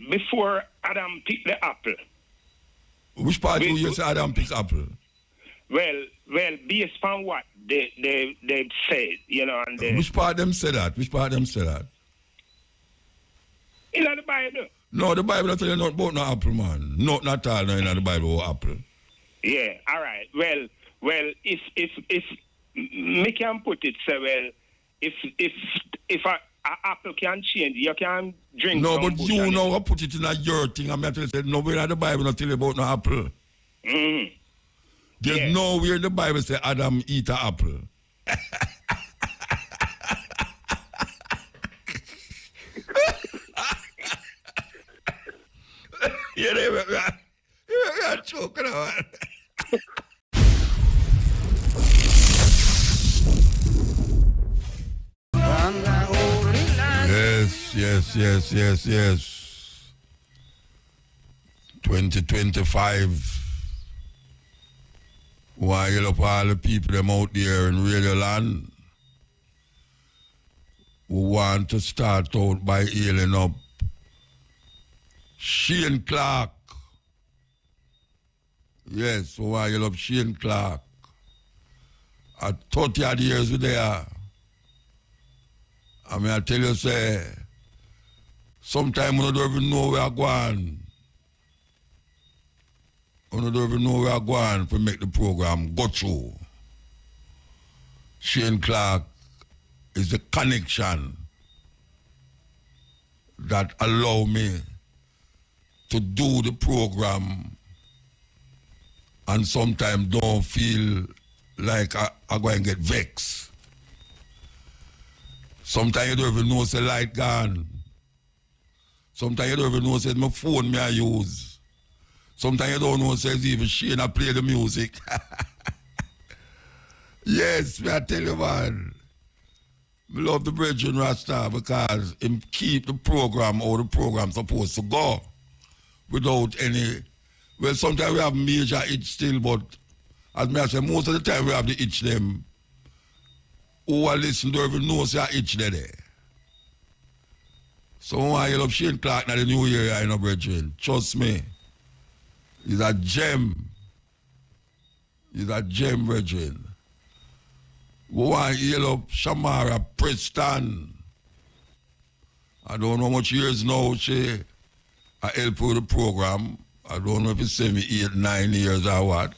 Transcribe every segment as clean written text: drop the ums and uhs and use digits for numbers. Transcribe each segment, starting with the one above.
before Adam picked the apple. Which part do you say Adam picks apple? Well, based on what they said, you know, and which part them say that? Which part them say that? In the Bible. No, the Bible don't tell you not about no apple, man. Not at all. No, in the Bible about apple. Yeah. All right. Well, if me can put it so well, if a apple can change, you can drink. No, but you know I put it in a your thing. I'm tell you, nowhere in the Bible not tell you about no apple. Mm-hmm. There's nowhere in the Bible say Adam eat an apple. You're joking, man. Yes. 2025. Why you up all the people them out there in Radio Land who want to start out by healing up Shane Clark. Yes, why you love Shane Clark. At 30 odd years with there. I mean, I tell you, say, sometimes we don't even know where I'm going. We don't even know where I'm going to make the program go through. Shane Clark is the connection that allow me to do the program and sometimes don't feel like I'm going to get vexed. Sometimes you don't even know the light gone. Sometimes you don't even know my phone I use. Sometimes you don't know even Shane I play the music. Yes, I tell you, man. I love the Brethren Rasta because him keep the program how the program supposed to go without any. Well, sometimes we have major itch still, but as I say, most of the time we have the itch them. Who are listening don't even know say itch there. So why you love Shane Clark now the new year, you know, Brethren. Trust me. He's a gem. He's a gem, Brethren. We want to heal up Shamara Preston. I don't know how much years now she help with the program. I don't know if it's 7, 8, 9 years or what.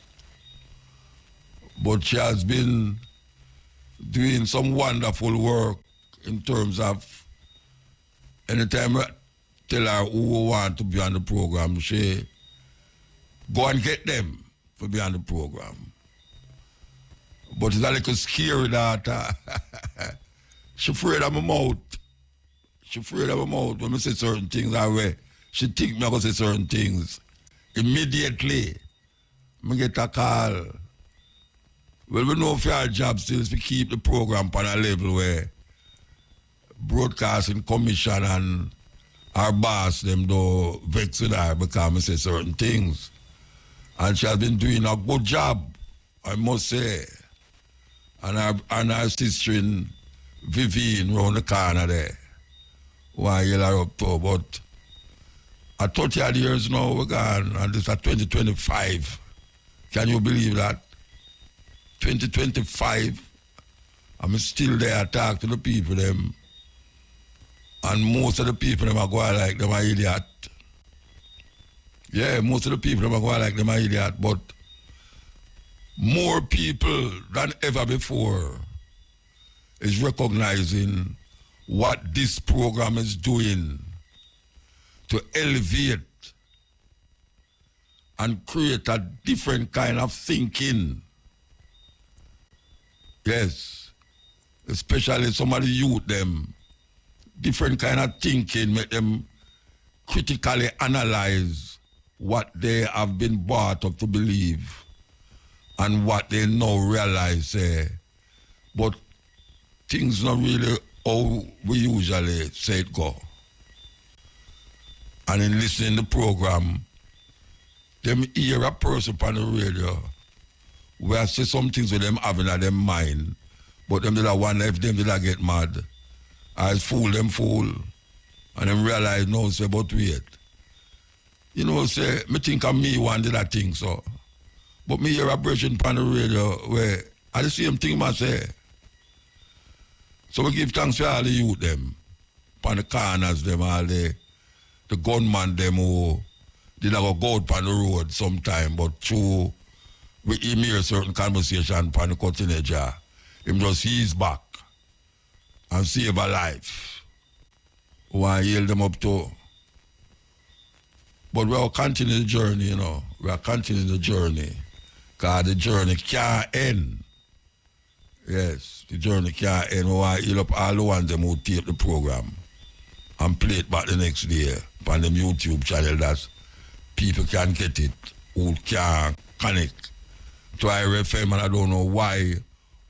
But she has been doing some wonderful work in terms of anytime I tell her who want to be on the program, she go and get them to be on the program. But it's a little scary that she afraid of my mouth. She afraid of my mouth when I say certain things that way. She think me going to say certain things. Immediately, I get a call. Well, we know for our job still is to keep the program on a level where Broadcasting Commission and our boss, them do vex with her because I say certain things. And she has been doing a good job, I must say. And our sister in Vivian round the corner there. Why you are up to, but at 30 odd years now we're gone, and this is 2025. Can you believe that? 2025, I'm still there, talk to the people them. And most of the people them are going like them are idiot. Yeah, most of the people them are going like them are idiot, but more people than ever before is recognizing what this program is doing to elevate and create a different kind of thinking. Yes, especially some of the youth them, different kind of thinking, make them critically analyze what they have been brought up to believe and what they now realize. But things not really how we usually say it go. And in listening to the program, them hear a person on the radio where I say some things with them having in their mind, but them did I wonder if them did I get mad. I fool them fool. And them realize no, say, but wait. You know, say, me think of me one did that thing, so. But me hear a version on the radio where I the same thing I say. So we give thanks to all the youth them, on the corners them, all the gunman them who did not go out on the road sometime, but through we hear certain conversation on the cutting edge, him just ease back and save a life. We want to yield them up to. But we are continuing the journey, you know. We are continuing the journey. Because the journey can't end. Yes, the journey can't end. We want to heal up all the ones them who tape the program and play it back the next day on the YouTube channel that people can get it, who can connect to IRFM, and I don't know why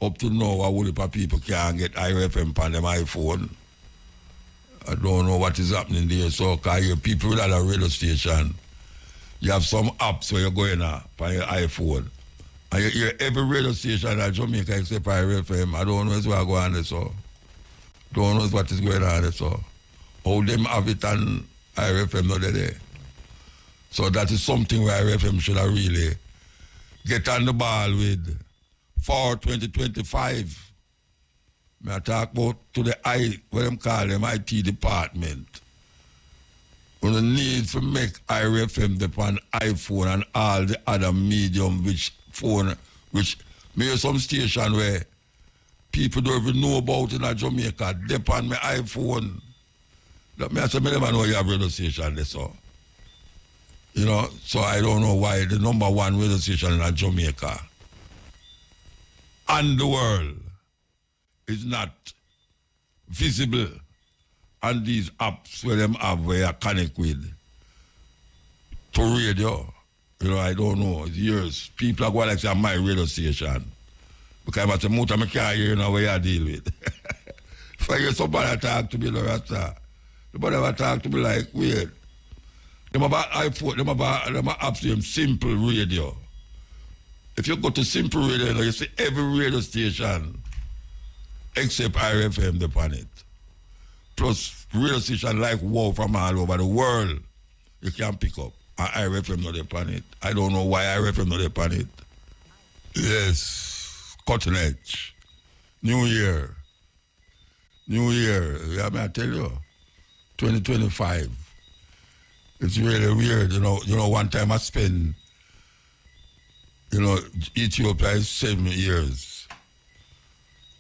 up to now a whole heap of people can't get IRFM on them iPhone. I don't know what is happening there. So, because you people at a radio station, you have some apps where you're going on your iPhone. And you hear every radio station at Jamaica except IRFM. I don't know what's going on there, so. Don't know what is going on there, so. How them have it on IRFM not there. So that is something where IRFM should have really get on the ball with for 2025. I talk about to the what them call them IT department. We need to make IRFM depend on iPhone and all the other medium which maybe some station where people don't even know about in Jamaica depend my iPhone. That me I say me never know you have radio station there, so. You know, so I don't know why the number one radio station in Jamaica and the world is not visible on these apps where them have where you connect with to radio. You know, I don't know. It's years. People are going like say my radio station. Because I'm a I can't hear now where you deal with. If I hear somebody talk to me like that, nobody ever talk to me like weird. Them about iPhone, them apps them Simple Radio. If you go to Simple Radio, you see every radio station except IRFM depend it. Plus radio station like WOW from all over the world you can pick up. And IRFM not depend it. I don't know why IRFM not depend it. Yes, cutting edge. New Year. Yeah, I tell you. 2025. It's really weird, you know. One time I spent, Ethiopia is 7 years.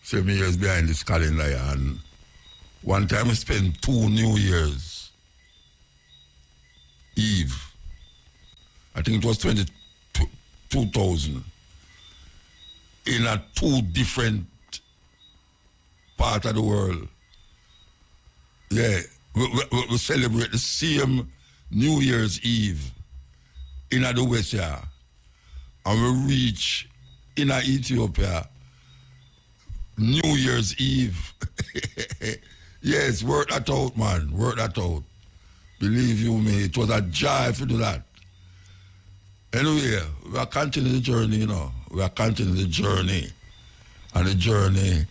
7 years behind this calendar, and one time I spent 2 New Year's Eve. I think it was 2000. In a 2 different parts of the world. Yeah, we celebrate the same New Year's Eve in the West here, and we reach in Ethiopia New Year's Eve. Yes, work that out, man. Work that out. Believe you me, it was a joy to do that. Anyway, we are continuing the journey, We are continuing the journey. And the journey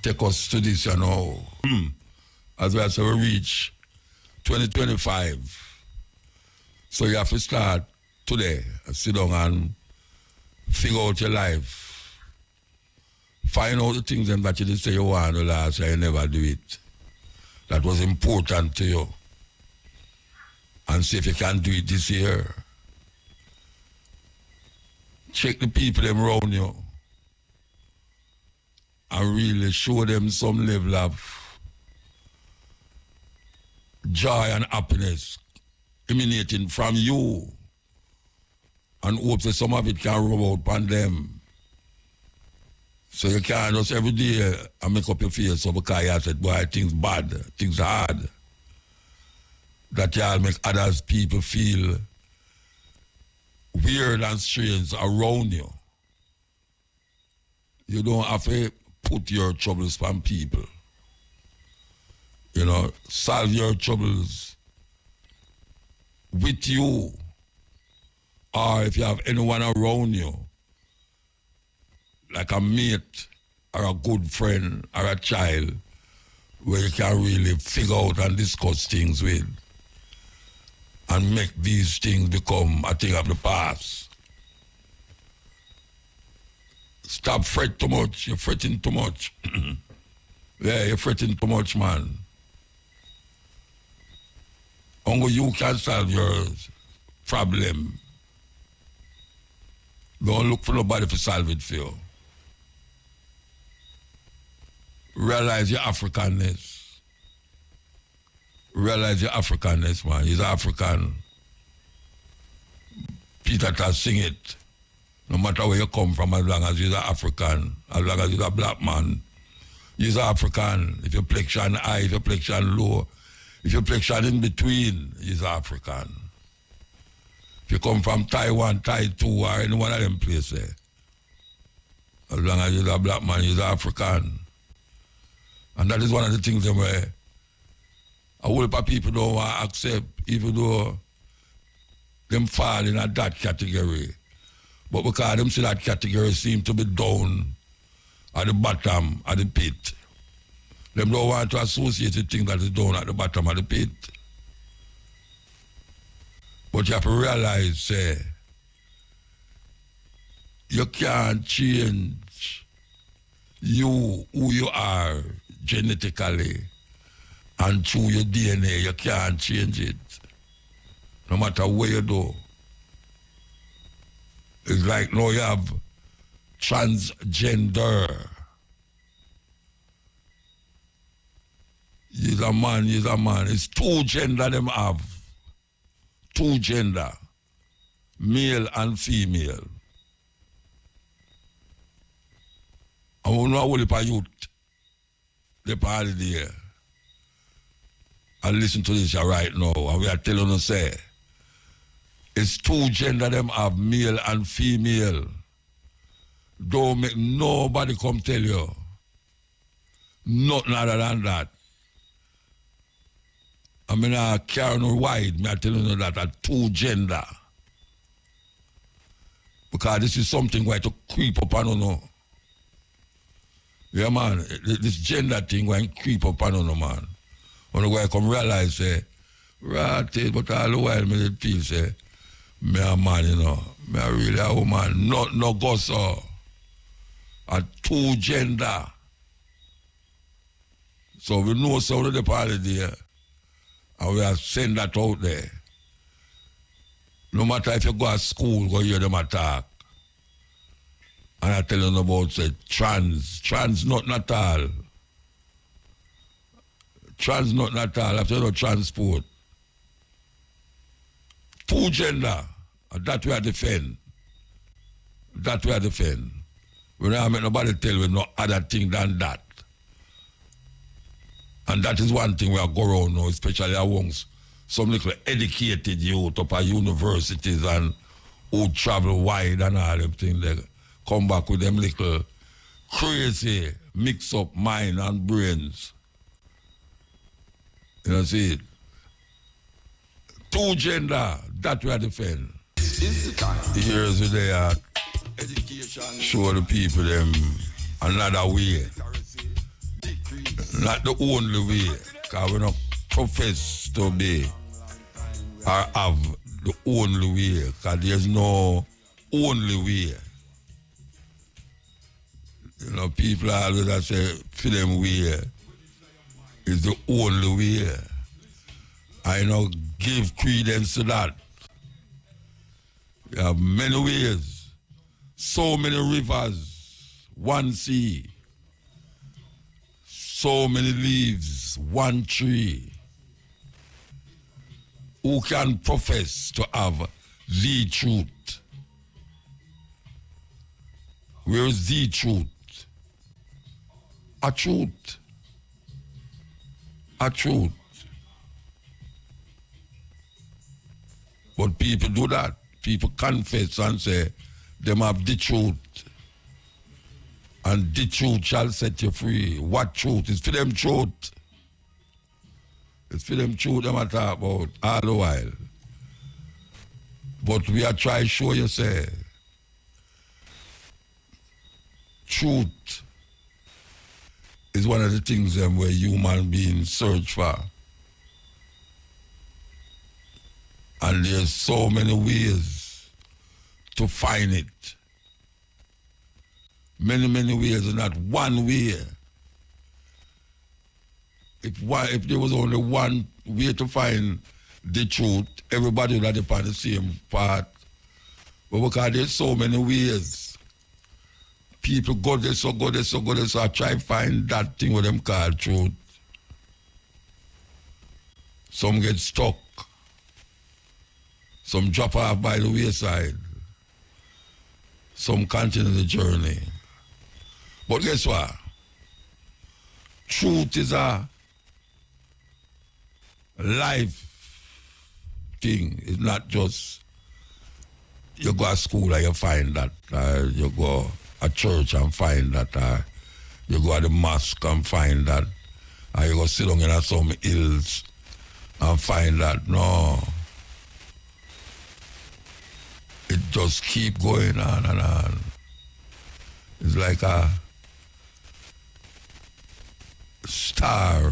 take us to this, As well as we reach 2025. So you have to start today, sit down and figure out your life. Find out the things that you did say you want to last year, you never do it. That was important to you. And see if you can do it this year. Check the people them around you. And really show them some level of joy and happiness emanating from you, and hope that some of it can rub out upon them. So you can't just every day and make up your face up because you said, boy, things bad, things hard. That y'all make others people feel weird and strange around you. You don't have to put your troubles on people. Solve your troubles with you, or if you have anyone around you, like a mate or a good friend or a child, where you can really figure out and discuss things with. and make these things become a thing of the past. Stop fret too much. You're fretting too much. Yeah, you're fretting too much, man. Only you can solve your problem. Don't look for nobody to solve it for you. Realize your Africanness. Realize your Africanness, man. He's African. Peter can sing it. No matter where you come from, as long as you're African, as long as you're a black man, you're African. If your plexion high, if your plexion low, if your plexion in between, you're African. If you come from Taiwan, Tai2, or any one of them places, as long as you're a black man, you're African. And that is one of the things where a whole lot of people don't want to accept, even though them fall in that category. But because them see that category seem to be down at the bottom of the pit, them don't want to associate the thing that is down at the bottom of the pit. But you have to realize, you can't change who you are genetically and through your DNA. You can't change it, no matter where you do. It's like now you have transgender. He's a man, he's a man. It's two gender them have. Two gender. Male and female. And we know a whole heap of youth. They're part of the year. And listen to this right now. And we are telling you, say, it's two gender them have, male and female. Don't make nobody come tell you nothing other than that. I mean, I carry no wide, me I telling you that at two gender. Because this is something where to creep up on you. Yeah, man, this gender thing going to creep up on you, man. When I come realize, say, right, but all the while me feel, say, me a man, you know. Me a really a woman. No go so. A two gender. So we know some of the party there. And we have sent that out there. No matter if you go to school, go hear them attack. And I tell them about, say, trans not at all. Trans not at all. After you know transport. Two gender. And that we are defend. That we are defend. We don't make nobody tell we no other thing than that. And that is one thing we are going around now, especially amongst some little educated youth up at universities and who travel wide and all them things. They come back with them little crazy mix up mind and brains. You know, see it? Two gender, that we are defend. Here's where they are show the people them another way. Not the only way, because we don't profess to be or have the only way, because there's no only way. You know, people always say, for them way is the only way. I know give credence to that. We have many ways, so many rivers, one sea. So many leaves, one tree. Who can profess to have the truth? Where is the truth? A truth. A truth. But people do that. People confess and say, them have the truth. And the truth shall set you free. What truth? It's for them truth. It's for them truth them I talk about all the while. But we are trying to show you, say, truth is one of the things where human beings search for. And there's so many ways to find it. Many, many ways, and not one way. If there was only one way to find the truth, everybody would have on the same path. But because there's so many ways, people go there, so I try to find that thing what them call truth. Some get stuck. Some drop off by the wayside. Some continue the journey. But guess what? Truth is a life thing. It's not just you go to school and you find that, or you go to church and find that, or you go to the mosque and find that, or you go sit down in some hills and find that. No. It just keep going on and on. It's like a star.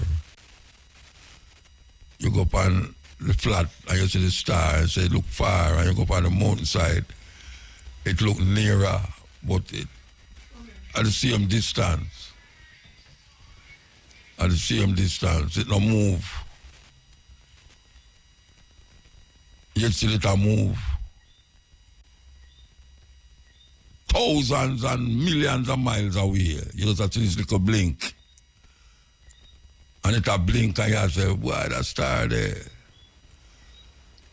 You go up on the flat and you see the star and say look far, and you go up on the mountainside, it look nearer, but it at the same distance. At the same distance, it don't move. Yet still it a move. Thousands and millions of miles away. You just have to see this little blink. And it a blink and you say, why that star there?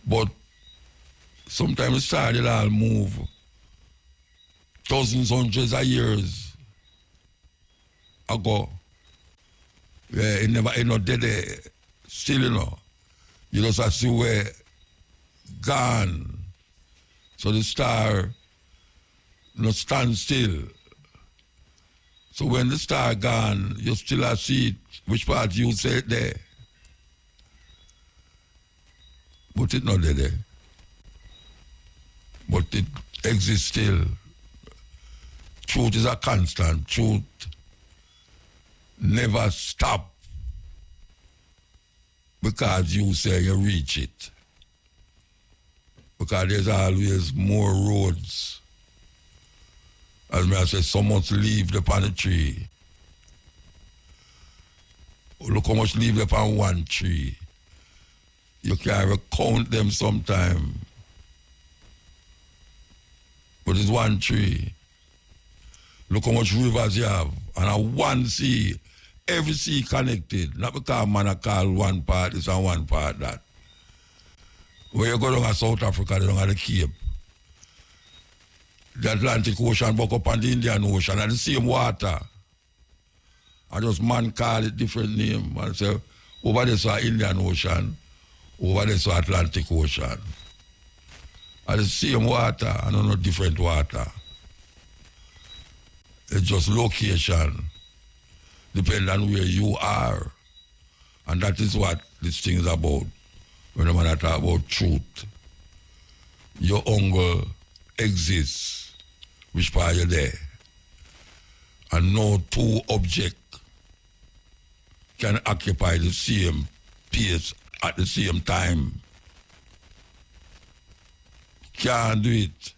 But sometimes the star they all move thousands, hundreds of years ago. Yeah, it not dead there. Still, you know. You just have to see where gone. So the star not stand still. So when the star gone, you still have to see which part you say it there. But it not there. But it exists still. Truth is a constant. Truth never stop because you say you reach it. Because there's always more roads. As I say, so much leaves upon a tree. Look how much leaves upon one tree. You can't count them sometime. But it's one tree. Look how much rivers you have. And a one sea. Every sea connected. Not because man call one part this and one part that. When you go down to South Africa, they don't have the Cape. The Atlantic Ocean buck up on the Indian Ocean and the same water. And just man call it different name and say, over there so Indian Ocean, over there so Atlantic Ocean. And the same water and no different water. It's just location. Depending on where you are. And that is what this thing is about. When the man talk about truth. Your uncle exists. Which part you're there. And no two objects can occupy the same place at the same time. Can't do it.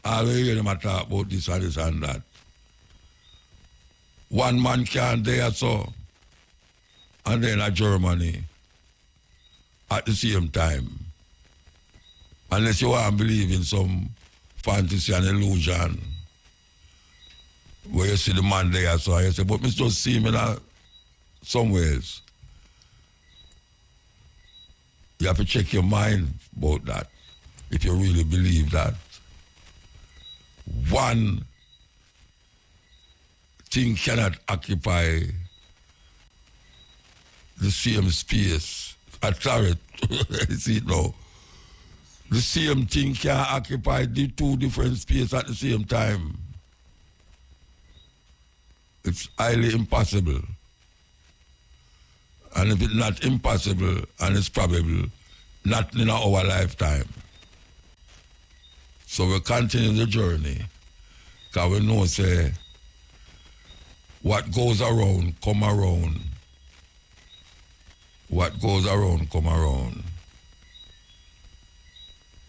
I always hear them talk about this and this and that. One man can't there so, and then at Germany at the same time. Unless you want to believe in some fantasy and illusion where you see the man there so you say, but me just see him in somewhere else. You have to check your mind about that if you really believe that. One thing cannot occupy the same space. I tell it. See it now. The same thing can occupy the two different spaces at the same time. It's highly impossible. And if it's not impossible, and it's probable, not in our lifetime. So we continue the journey, because we know, say, what goes around, come around. What goes around, come around.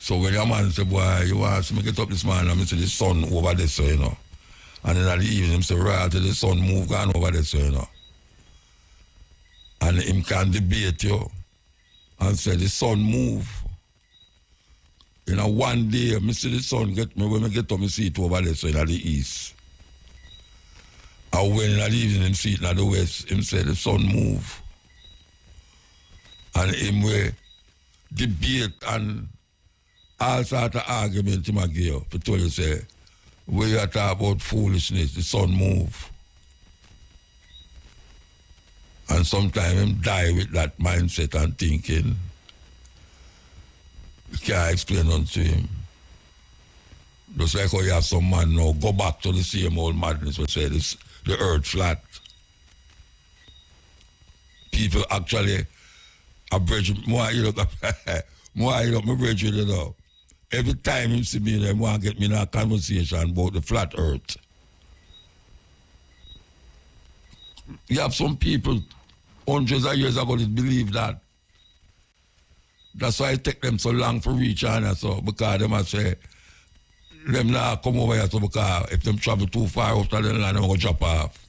So when your man say, boy, you want to get up this morning and I see the sun over there, so you know. And then at the evening, say, right, till the sun move gone over there, so you know. And him can debate you and say, the sun move. You know, one day, I see the sun get me, when I get up, I see it over there, so in the east. And when in the evening, him see it in the west, him say, the sun move. And him will debate and all sort of argument him a give to tell you, say, where you talk about foolishness, the sun move. And sometimes him die with that mindset and thinking. You can't explain unto him. Just like how you have some man now go back to the same old madness we say this, the earth flat. People actually abridge more you look more you look my brethren, you know. Every time you see me, they want to get me in a conversation about the flat earth. You have some people hundreds of years ago that believe that. That's why it take them so long for reach China, so because them must say them not come over here, so because if them travel too far after the land, they're going to drop off.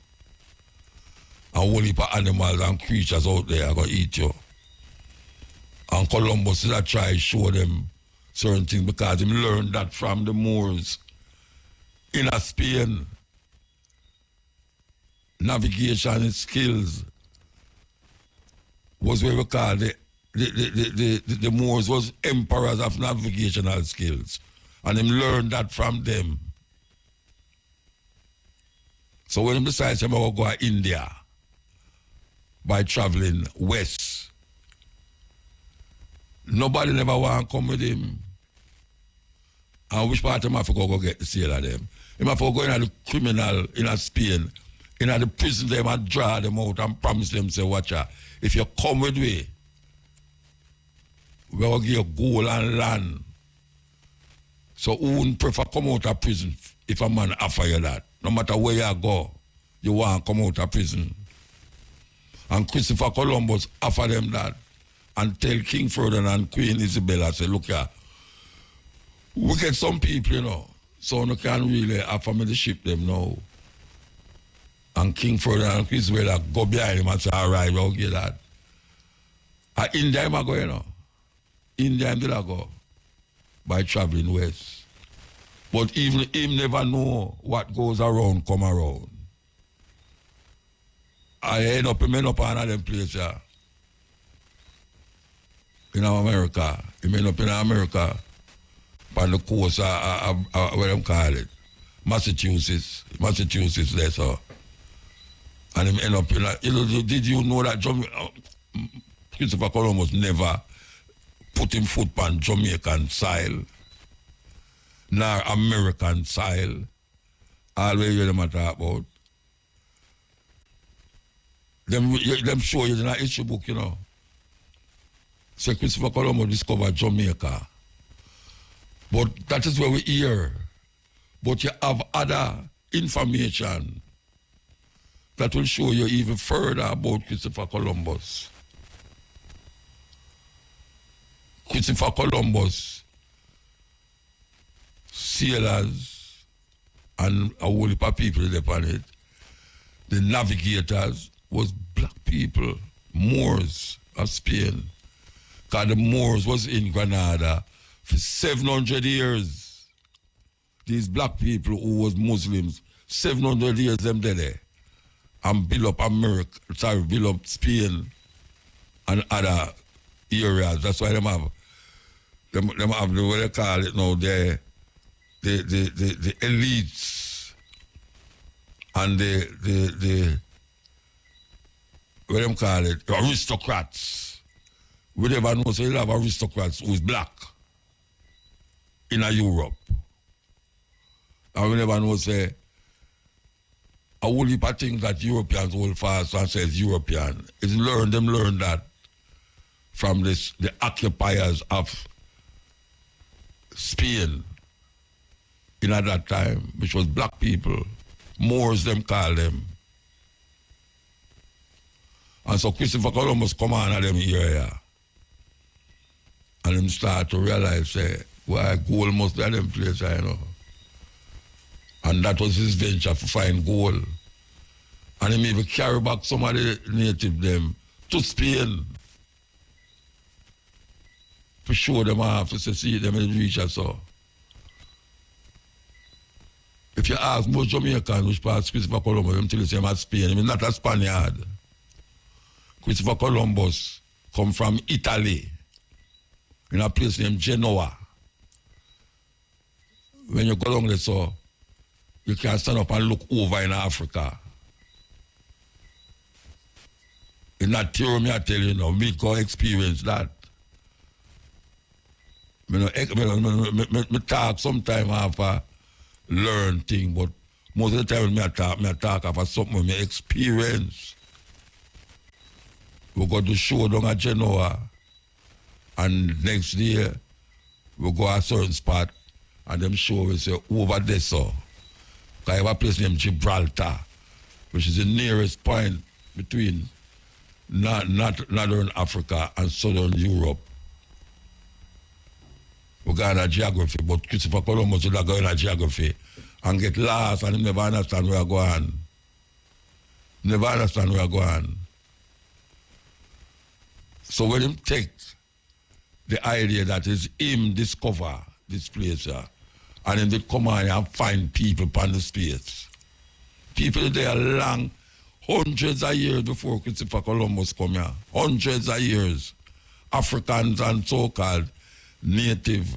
And whole heap of animals and creatures out there are going to eat you. And Columbus did try to show them certain things because he learned that from the Moors in Spain. Navigation skills was what we call the Moors was emperors of navigational skills. And him learned that from them. So when he decides him to go to India by traveling west, nobody never want to come with him. And which part of him have to go get the sale of them? He have to go in the criminal in Spain, in the prison, them and draw them out and promise them, say, watch out, if you come with me, we will give you gold and land. So who would prefer come out of prison if a man offer you that? No matter where you go, you want to come out of prison. And Christopher Columbus offered them that and tell King Ferdinand and Queen Isabella, say, look here, we get some people, you know, so you can't really offer me the ship them now. And King Ferdinand and Queen Isabella go behind him and say, all right, we'll get that. And India, I go, you know. India, did I go by traveling west. But even him never know what goes around come around. I end up in another them place in America. He end up in America on the coast where them call it. Massachusetts there, so. And him end up in did you know that Christopher Columbus never put him foot on Jamaican soil, nor American soil. All the way you them talk about. Them show you in a history book, you know. So Christopher Columbus discovered Jamaica. But that is where we hear. But you have other information that will show you even further about Christopher Columbus. Christopher Columbus, sailors, and a whole heap of people upon it, the navigators was black people, Moors of Spain. Because the Moors was in Granada for 700 years. These black people who was Muslims, 700 years them there. And build up build up Spain and other areas. That's why them have what they call it now, the elites and the what them call it, aristocrats. We never know, so you have aristocrats who is black in Europe. And we never know, say, a whole heap of things that Europeans hold fast and says European. Them learn that from the occupiers of Spain in at that time, which was black people. Moors, them call them. And so Christopher Columbus come on at them area. And them start to realize, say, Why gold must be at them place, I know. And that was his venture to find gold. And he maybe carry back some of the native them to Spain. To show them off, to see them in the reach or so. If you ask most Jamaicans which part Christopher Columbus, them tell you him at Spain. He's not a Spaniard. Christopher Columbus come from Italy, in a place named Genoa. When you go down there, so you can stand up and look over in Africa. In that theory, I tell you now, me go experience that. Me talk sometime after learn thing, but most of the time when I talk after something me experience. We go to show down at Genoa, and next day we go a certain spot, and them show we say over there so. I have a place named Gibraltar, which is the nearest point between Northern Africa and Southern Europe. We go in a geography, but Christopher Columbus would go in a geography and get lost and never understand where I go on. Never understand where I go on. So when him take the idea that is him discover this place and then they come on and find people on the space. People there long, hundreds of years before Christopher Columbus come here. Hundreds of years. Africans and so-called native.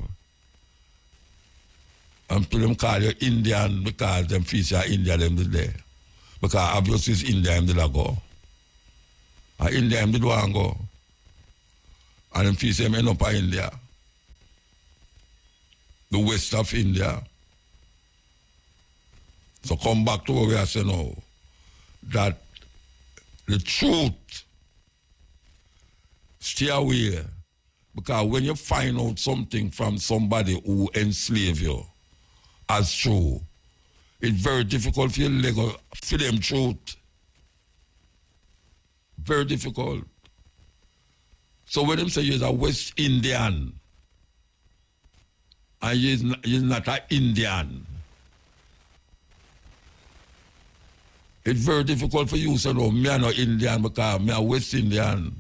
And people them call you Indian because them feel say India them did there. Because obviously it's India them did go. And India them did want go. And them feel say them end up in India. The west of India. So come back to what we are saying now. That the truth stay away. Because when you find out something from somebody who enslave you as true, it's very difficult for you to go for them truth. Very difficult. So when them say you're a West Indian and you're not an Indian, it's very difficult for you to say, no, me I'm not Indian because I'm a West Indian.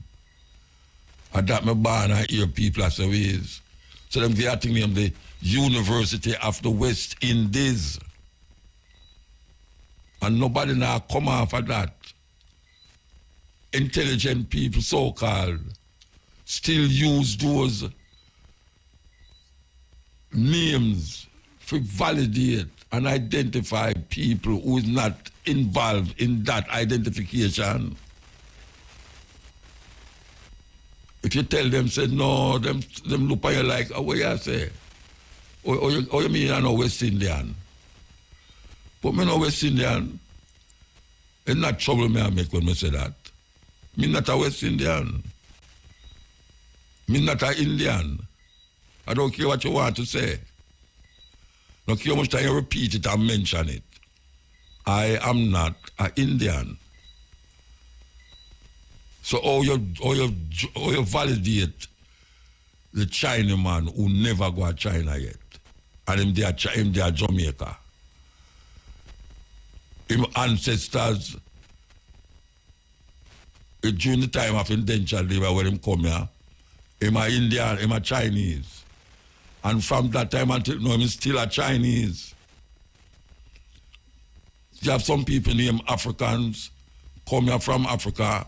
And that me born and hear people as ways. So them they are thinking the University of the West Indies. And nobody now come off of that. Intelligent people, so-called, still use those names to validate and identify people who is not involved in that identification. If you tell them, say, no, them look at you like, oh, what you say? You mean I'm no West Indian? But me no West Indian. It's not trouble me I make when I say that. Me not a West Indian. Me not a Indian. I don't care what you want to say. Don't care how much time you repeat it and mention it. I am not an Indian. So how you validate the Chinaman who never go to China yet, and him there Jamaica. Him ancestors, during the time of indentured labor when him come here, him a Indian, him a Chinese. And from that time until now, him is still a Chinese. You have some people named Africans, come here from Africa,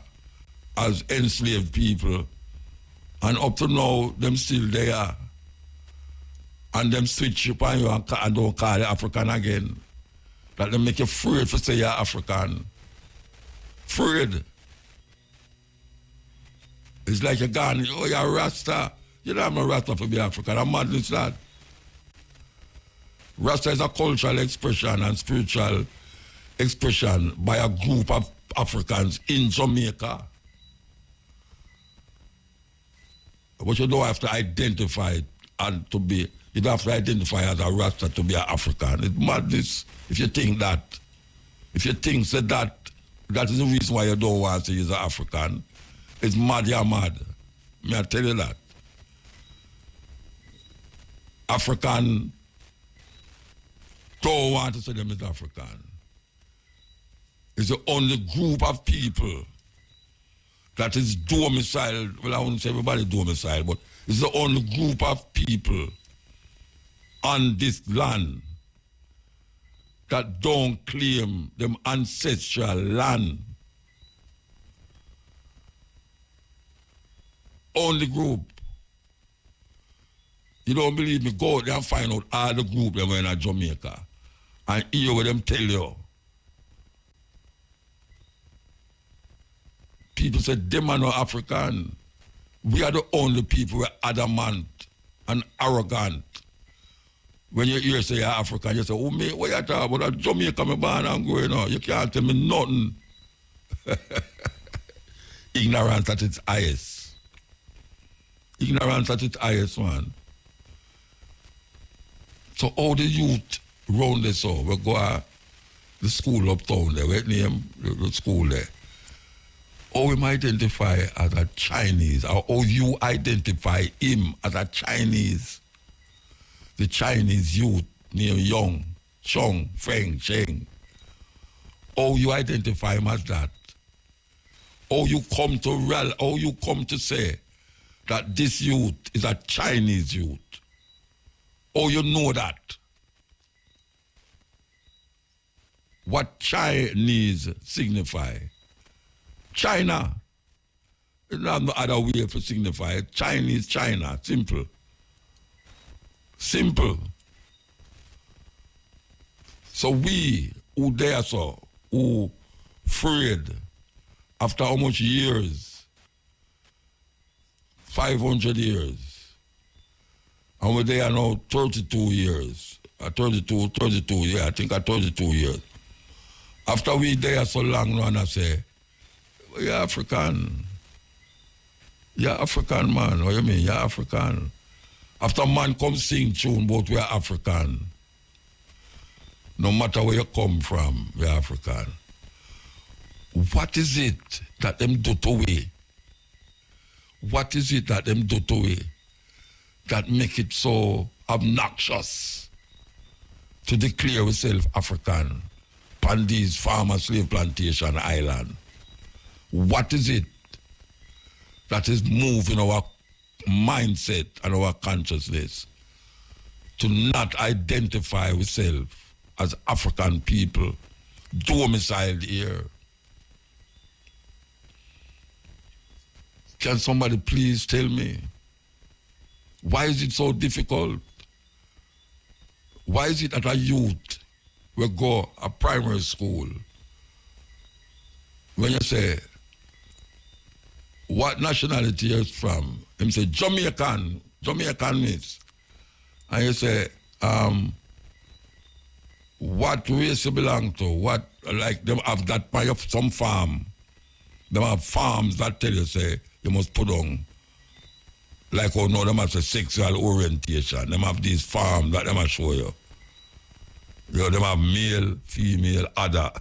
as enslaved people, and up to now, them still there. And them switch upon you and don't call you African again. That them make you afraid to say you're African. Afraid. It's like you're gone, oh, you're a Rasta. You don't have a Rasta to be African. I'm mad with that. Rasta is a cultural expression and spiritual expression by a group of Africans in Jamaica. But you don't have to identify it and to be, you don't have to identify as a Rasta to be an African. It's madness if you think that. If you think that is the reason why you don't want to say you're African. It's mad, you're mad. May I tell you that? African don't want to say them as African. It's the only group of people that is domiciled. Well, I wouldn't say everybody domiciled, but it's the only group of people on this land that don't claim them ancestral land. Only group. You don't believe me? Go out there and find out all the group that were in Jamaica and hear what them tell you. People say them are not African. We are the only people who are adamant and arrogant. When you hear say you're African, you say, oh, me, what you talking about? Jamaica, me born and growing up. You can't tell me nothing. Ignorance at its highest. Ignorance at its highest, man. So all the youth round this so we go to the school uptown there, what name the school there. How him identify as a Chinese, or how you identify him as a Chinese. The Chinese youth named Young, Chong, Feng, Cheng. How you identify him as that. How you come to say that this youth is a Chinese youth. How you know that. What Chinese signify? China. There's no other way to signify it. Chinese, China. Simple. Simple. So we who there so, who afraid after how much years? 500 years. And we're there now 32 years. 32, yeah, I think 32 years. After we there so long now, and I say, you're African. You're African, man. What you mean? You're African. After man come sing tune, but we're African. No matter where you come from, we're African. What is it that them do to we? What is it that them do to we that make it so obnoxious to declare ourselves African on these farmer slave plantation island? What is it that is moving our mindset and our consciousness to not identify ourselves as African people domiciled here? Can somebody please tell me? Why is it so difficult? Why is it that a youth will go a primary school? When you say, what nationality you're from? Him say, Jamaican miss. And you say, what race you belong to? What, like them have that by some farm. Them have farms that tell you, say, you must put on, like, oh no, them have a sexual orientation. Them have these farms that them show you. You know, them have male, female, other.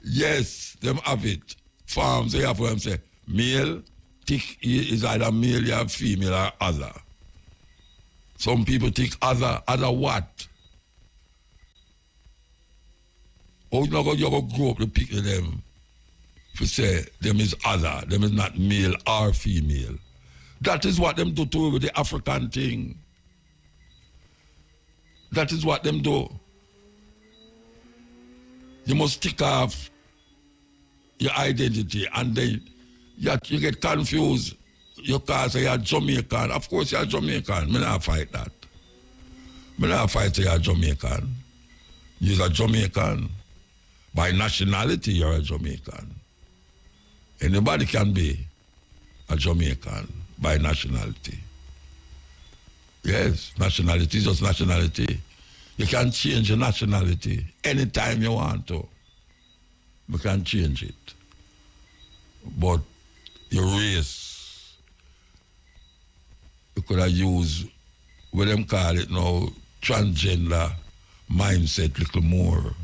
Yes, them have it. Farms, they have for them say, male, tick is either male, you have female or other. Some people think other what? Oh, you go grow up to pick them. If you say them is other, them is not male or female. That is what them do to with the African thing. That is what them do. You must tick off your identity and then you get confused. You can't say you're Jamaican. Of course you're Jamaican. Me not fight that. Me not fight say you're Jamaican. You're a Jamaican. By nationality, you're a Jamaican. Anybody can be a Jamaican by nationality. Yes, nationality is just nationality. You can change your nationality anytime you want to. You can change it. But your race, you could have used, what them call it now, transgender mindset little more.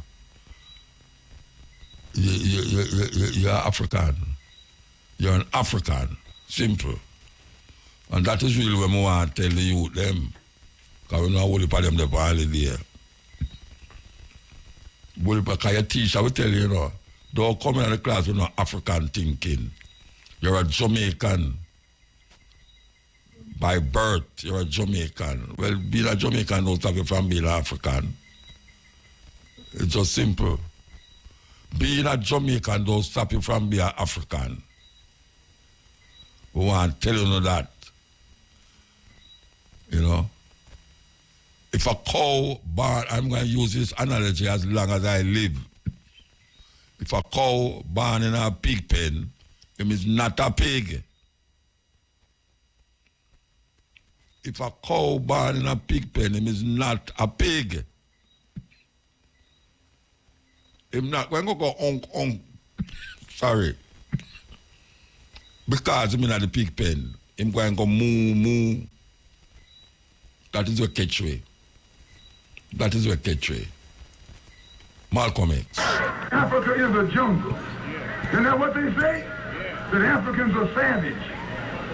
You're African. You're an African. Simple. And that is really what I want to tell the youth them. Because we know how for them the holiday. Because your teacher will tell you, don't come in the class with no African thinking. You're a Jamaican. By birth, you're a Jamaican. Well, being a Jamaican don't stop you from being African. It's just simple. Being a Jamaican don't stop you from being African. We want to tell you that. If a cow born, I'm going to use this analogy as long as I live. If a cow born in a pig pen, it is not a pig. If a cow born in a pig pen, it is not a pig. Him not when go sorry. Because him in the pig pen, him going go moo. That is what catch way. That is what catch way. Malcolm X. Africa is a jungle. Isn't that what they say? That Africans are savage.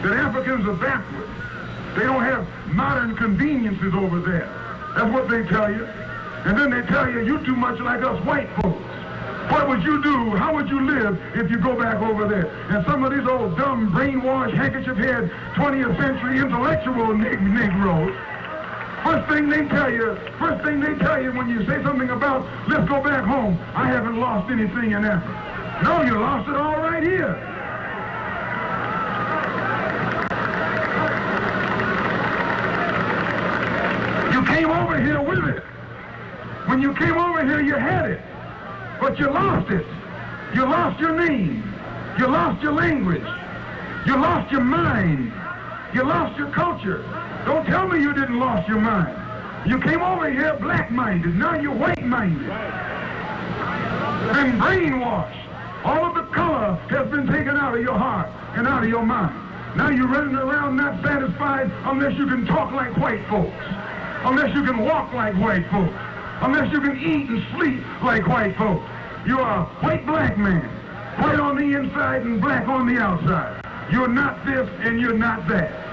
That Africans are backward. They don't have modern conveniences over there. That's what they tell you. And then they tell you, you too much like us white folks. What would you do? How would you live if you go back over there? And some of these old dumb, brainwashed, handkerchief-head, 20th century intellectual Negroes, first thing they tell you when you say something about, let's go back home, I haven't lost anything in Africa. No, you lost it all right here. You came over here with it. When you came over here, you had it. But you lost it. You lost your name. You lost your language. You lost your mind. You lost your culture. Don't tell me you didn't lost your mind. You came over here black-minded. Now you're white-minded. Been brainwashed. All of the color has been taken out of your heart and out of your mind. Now you're running around not satisfied unless you can talk like white folks. Unless you can walk like white folks. Unless you can eat and sleep like white folks. You're a white black man. White on the inside and black on the outside. You're not this and you're not that.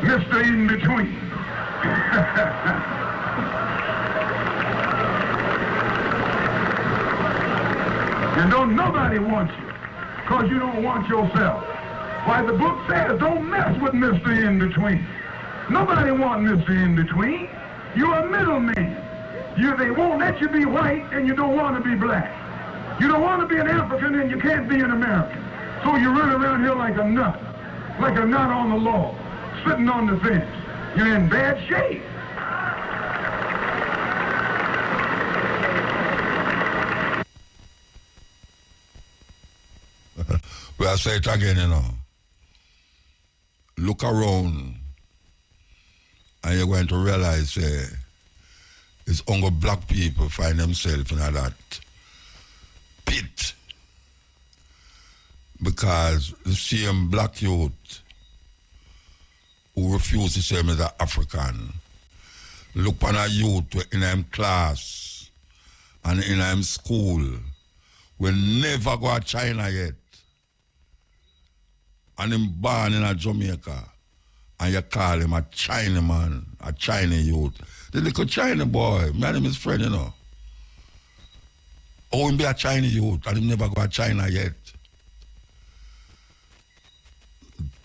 Mr. In Between. And don't nobody want you, because you don't want yourself. Why, the book says, don't mess with Mr. In Between. Nobody wants Mr. In Between. You're a middleman. They won't let you be white and you don't want to be black. You don't want to be an African and you can't be an American. So you run around here like a nut on the log, sitting on the fence. You're in bad shape. Well, I say it again, Look around and you're going to realize it's only black people find themselves in that pit. Because the same black youth who refuse to say him as an African, look on a youth in him class and in him school will never go to China yet. And him born in a Jamaica and you call him a Chinaman, a China youth. The little China boy, my name is Fred, Oh, him be a China youth and him never go to China yet.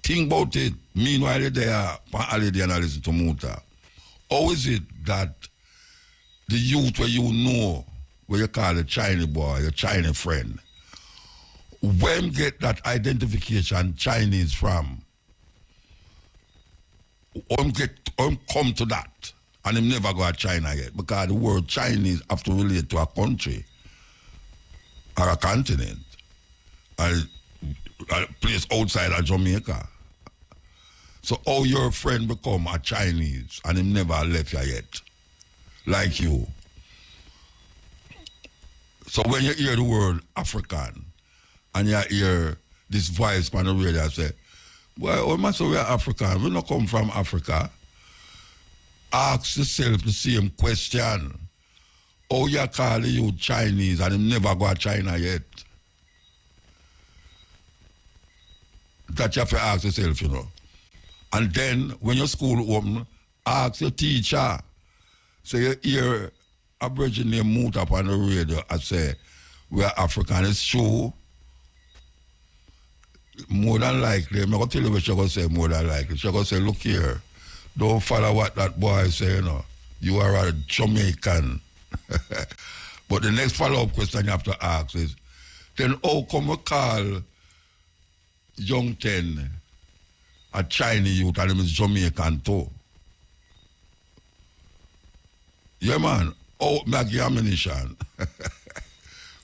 Think about it. Meanwhile, you're there on holiday and I listen to Muta. How is it that the youth where you know, where you call a China boy, your China friend, when get that identification Chinese from, come to that, and him never go to China yet, because the word Chinese have to relate to a country or a continent, or a place outside of Jamaica. So how your friend become a Chinese and him never left you yet, like you. So when you hear the word African, and you hear this voice on the radio say, well, we must say we're African. We don't come from Africa. Ask yourself the same question. How you call you Chinese and him never go to China yet? That you have to ask yourself, And then when your school open, ask your teacher. So you hear a virgin named Moot up on the radio and say, we're African. It's true. More than likely, I'm going to tell you what she's going to say more than likely. She's going to say, look here, don't follow what that boy say, you know. You are a Jamaican. But the next follow-up question you have to ask is, then how come we call Young Ten a Chinese youth and him is Jamaican too? Yeah, man. Oh, Maggie ammunition.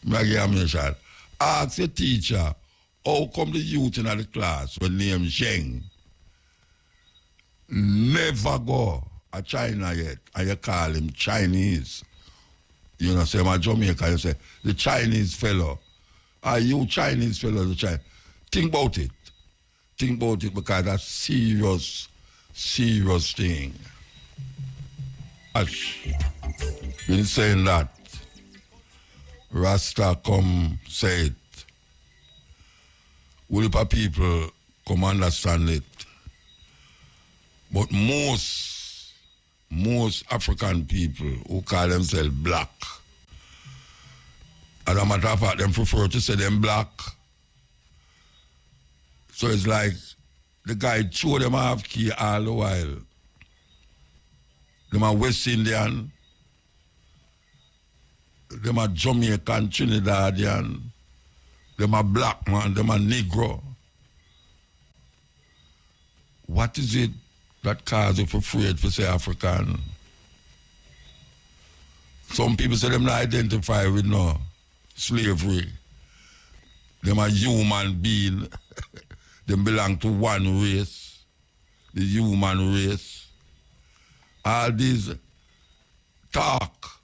Maggie ammunition. Ask the teacher, how come the youth in the class when named Zheng never go to China yet and you call him Chinese? You know, say, I'm a Jamaican, you say, the Chinese fellow. Are you Chinese fellow? The Chinese? Think about it. Think about it because that's serious, serious thing. Been saying that. Rasta come say it. Will people come understand it? But most African people who call themselves black, as a matter of fact, them prefer to say them black. So it's like the guy threw them half key all the while. Them are West Indian, them are Jamaican, Trinidadian, them are black man, them are Negro. What is it that causes you afraid to say African? Some people say them not identify with no slavery. Them are human being. Them belong to one race, the human race. All these talk,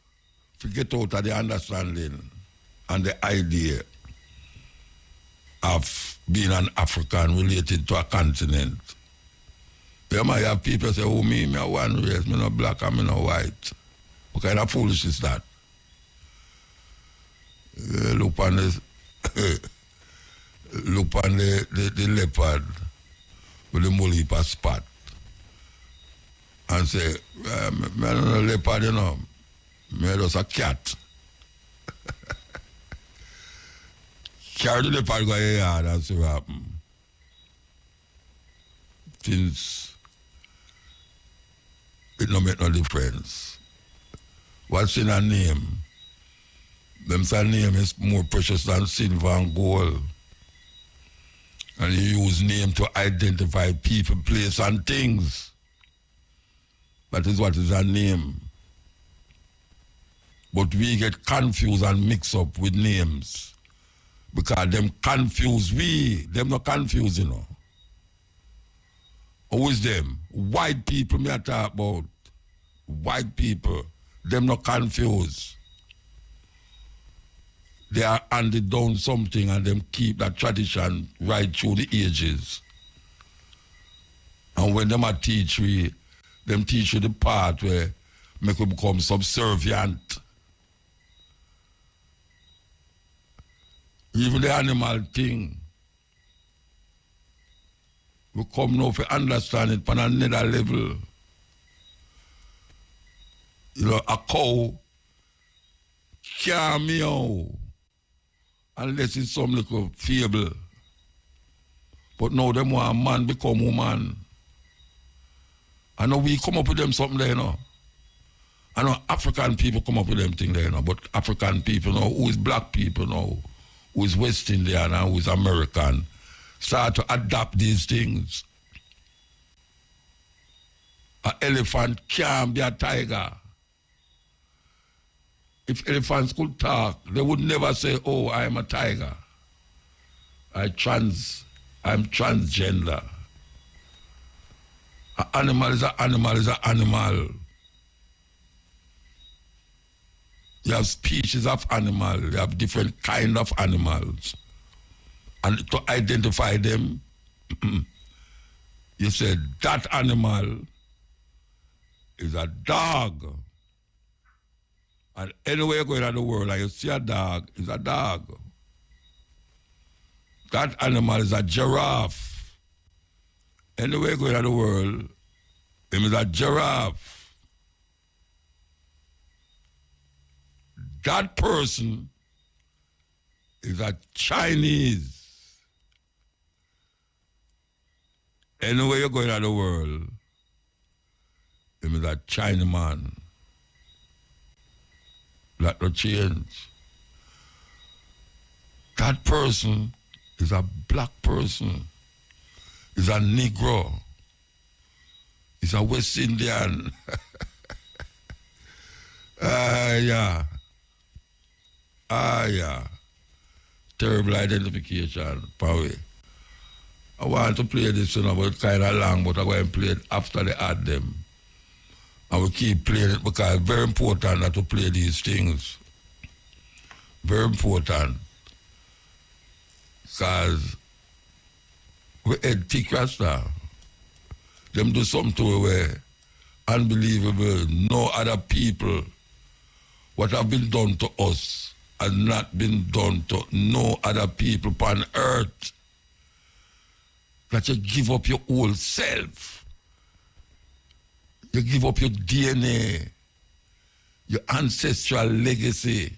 forget out of the understanding and the idea of being an African related to a continent. You might have people say, oh, me are one race, me no black and me no white. What kind of foolish is that? Look on the leopard with the mole heap spot and say, me no leopard, you know, me just a cat. Carry the leopard go your yard and see what happen. Since it no make no difference. What's in her name? Them say name is more precious than silver and gold. And you use name to identify people, place, and things. That is what is her name. But we get confused and mixed up with names. Because them confuse we, them not confused, you know. Who is them? White people me I talk about. White people. Them not confused. They are handed down something and them keep that tradition right through the ages. And when them are teach we, them teach you the part where make we become subservient. Even the animal thing. We come now to understand it on another level. You know, a cow can't meow unless it's some little fable. But now them want a man become woman. I know we come up with them something there, you know. I know African people come up with them thing there, you know. But African people now, who is black people now, who is West Indian and who is American, start to adapt these things. An elephant can't be a tiger. If elephants could talk, they would never say, oh, I'm a tiger. I'm transgender. An animal is an animal is an animal. You have species of animal. You have different kind of animals. And to identify them, you say that animal is a dog. And anywhere you go in the world and you see a dog, it's a dog. That animal is a giraffe. Anywhere going in the world, him is a giraffe. That person is a Chinese. Anywhere you're going in the world, him is a Chinaman. That no change. That person is a black person. Is a Negro. Is a West Indian. Yeah. Yeah. Terrible identification, probably. I want to play this, but it's kind of long, but I'm going to play it after they add them. I will keep playing it because it's very important that to play these things. Very important. Because we had thick rasta. Them do something to where unbelievable. No other people. What have been done to us has not been done to no other people upon earth. That you give up your whole self. You give up your DNA, your ancestral legacy,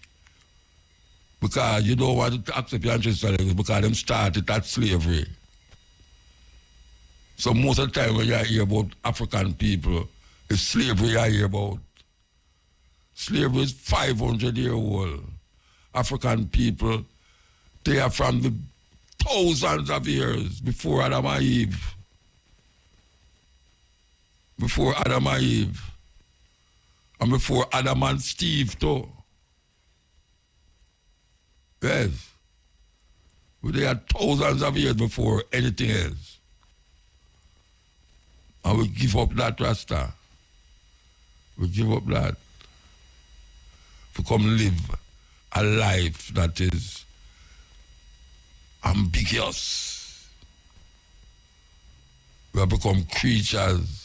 because you don't want to accept your ancestral legacy because them started that slavery. So most of the time when you hear about African people, it's slavery you hear about. Slavery is 500 years old. African people, they are from the thousands of years before Adam and Eve. Before Adam and Eve. And before Adam and Steve too. Yes. They are thousands of years before anything else. And we give up that Rasta. We give up that. To come live a life that is ambiguous. We have become creatures.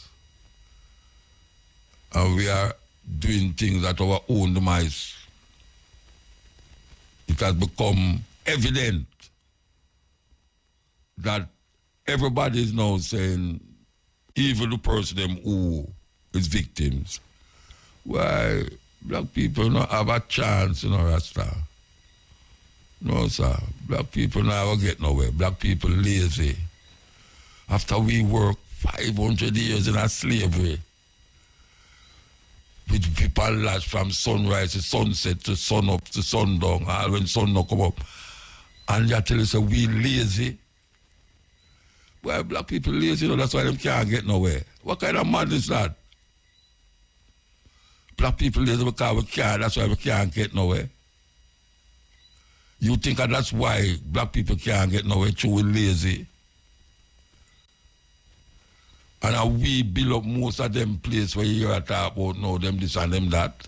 And we are doing things at our own demise. It has become evident that everybody is now saying, even the person them who is victims, why black people not have a chance in Rasta. No, sir. Black people never get nowhere. Black people lazy. After we work 500 years in a slavery, with people last from sunrise to sunset to sun up to sundown, all when sun not come up. And you tell us we lazy. Well, black people lazy, you know, that's why they can't get nowhere. What kind of madness is that? Black people lazy because we can't, that's why we can't get nowhere. You think that that's why black people can't get nowhere, true, we lazy. And we build up most of them places where you hear talk about now, them this and them that.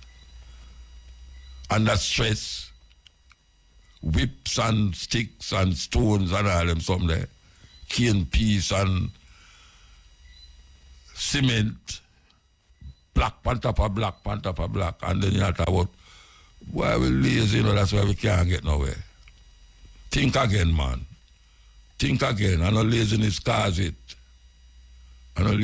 Under stress, whips and sticks and stones and all them some there. Cane piece and cement. Black on top of black on top of black. And then you talk about, why we lazy, you know, that's why we can't get nowhere. Think again, man. Think again. I know laziness cause it. Welcome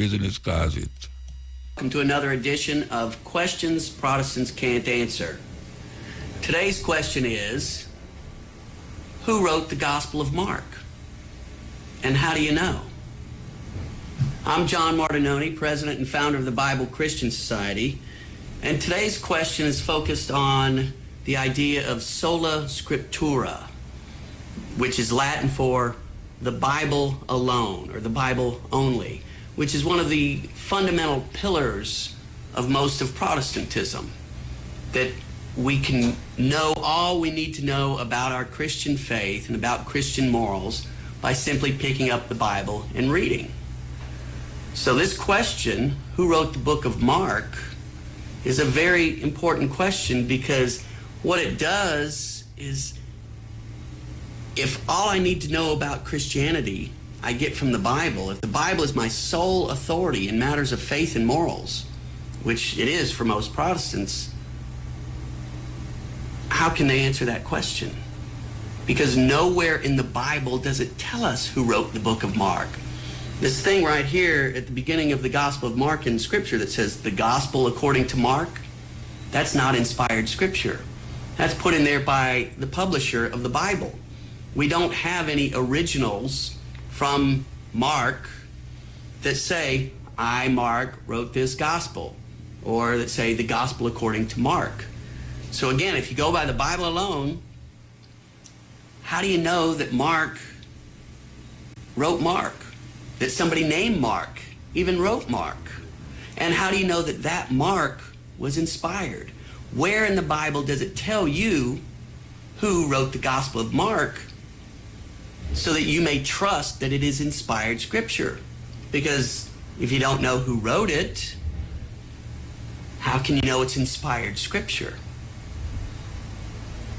to another edition of Questions Protestants Can't Answer. Today's question is, who wrote the Gospel of Mark? And how do you know? I'm John Martinoni, president and founder of the Bible Christian Society, and today's question is focused on the idea of sola scriptura, which is Latin for the Bible alone, or the Bible only, which is one of the fundamental pillars of most of Protestantism, that we can know all we need to know about our Christian faith and about Christian morals by simply picking up the Bible and reading. So this question, who wrote the book of Mark, is a very important question, because what it does is, if all I need to know about Christianity I get from the Bible, if the Bible is my sole authority in matters of faith and morals, which it is for most Protestants, how can they answer that question? Because nowhere in the Bible does it tell us who wrote the book of Mark. This thing right here at the beginning of the Gospel of Mark in Scripture that says the Gospel according to Mark, that's not inspired Scripture. That's put in there by the publisher of the Bible. We don't have any originals from Mark that say, I, Mark, wrote this Gospel, or that say the Gospel according to Mark. So again, if you go by the Bible alone, how do you know that Mark wrote Mark? That somebody named Mark even wrote Mark? And how do you know that that Mark was inspired? Where in the Bible does it tell you who wrote the Gospel of Mark so that you may trust that it is inspired Scripture? Because if you don't know who wrote it, how can you know it's inspired Scripture?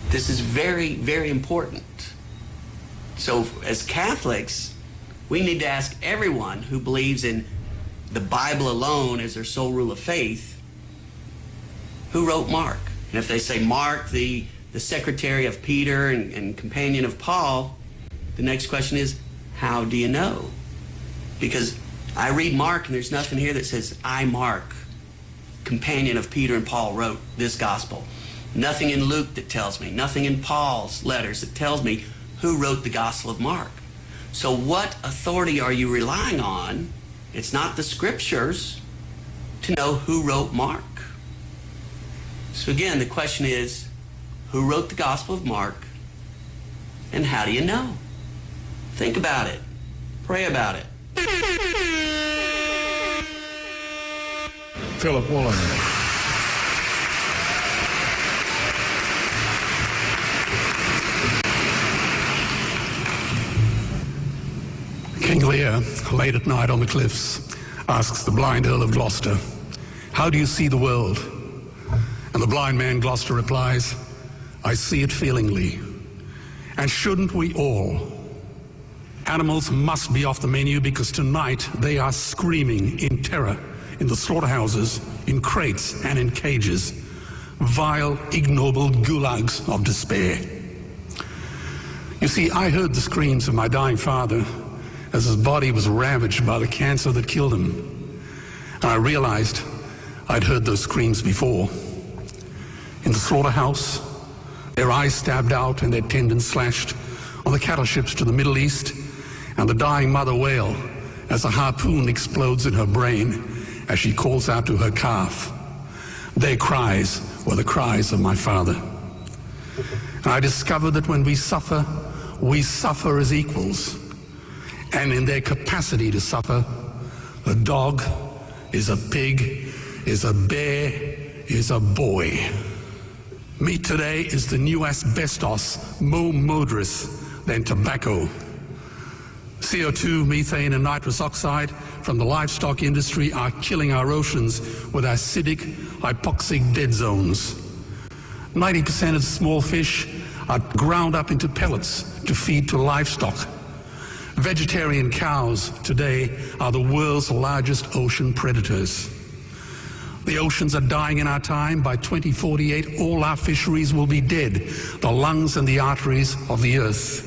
This is very, very important. So as Catholics, we need to ask everyone who believes in the Bible alone as their sole rule of faith, who wrote Mark? And if they say Mark, the secretary of Peter and companion of Paul, the next question is, how do you know? Because I read Mark and there's nothing here that says, I, Mark, companion of Peter and Paul, wrote this gospel. Nothing in Luke that tells me, nothing in Paul's letters that tells me who wrote the Gospel of Mark. So what authority are you relying on? It's not the Scriptures to know who wrote Mark. So again, the question is, who wrote the Gospel of Mark, and how do you know? Think about it. Pray about it. Philip Woolen. King Lear, late at night on the cliffs, asks the blind Earl of Gloucester, how do you see the world? And the blind man Gloucester replies, I see it feelingly. And shouldn't we all? Animals must be off the menu because tonight they are screaming in terror in the slaughterhouses, in crates and in cages. Vile, ignoble gulags of despair. You see, I heard the screams of my dying father as his body was ravaged by the cancer that killed him. And I realized I'd heard those screams before. In the slaughterhouse, their eyes stabbed out and their tendons slashed, on the cattle ships to the Middle East, and the dying mother wail as a harpoon explodes in her brain as she calls out to her calf. Their cries were the cries of my father. And I discovered that when we suffer as equals. And in their capacity to suffer, a dog is a pig, is a bear, is a boy. Meat today is the new asbestos, more murderous than tobacco. CO2, methane, and nitrous oxide from the livestock industry are killing our oceans with acidic, hypoxic dead zones. 90% of the small fish are ground up into pellets to feed to livestock. Vegetarian cows today are the world's largest ocean predators. The oceans are dying in our time. By 2048, all our fisheries will be dead, the lungs and the arteries of the earth.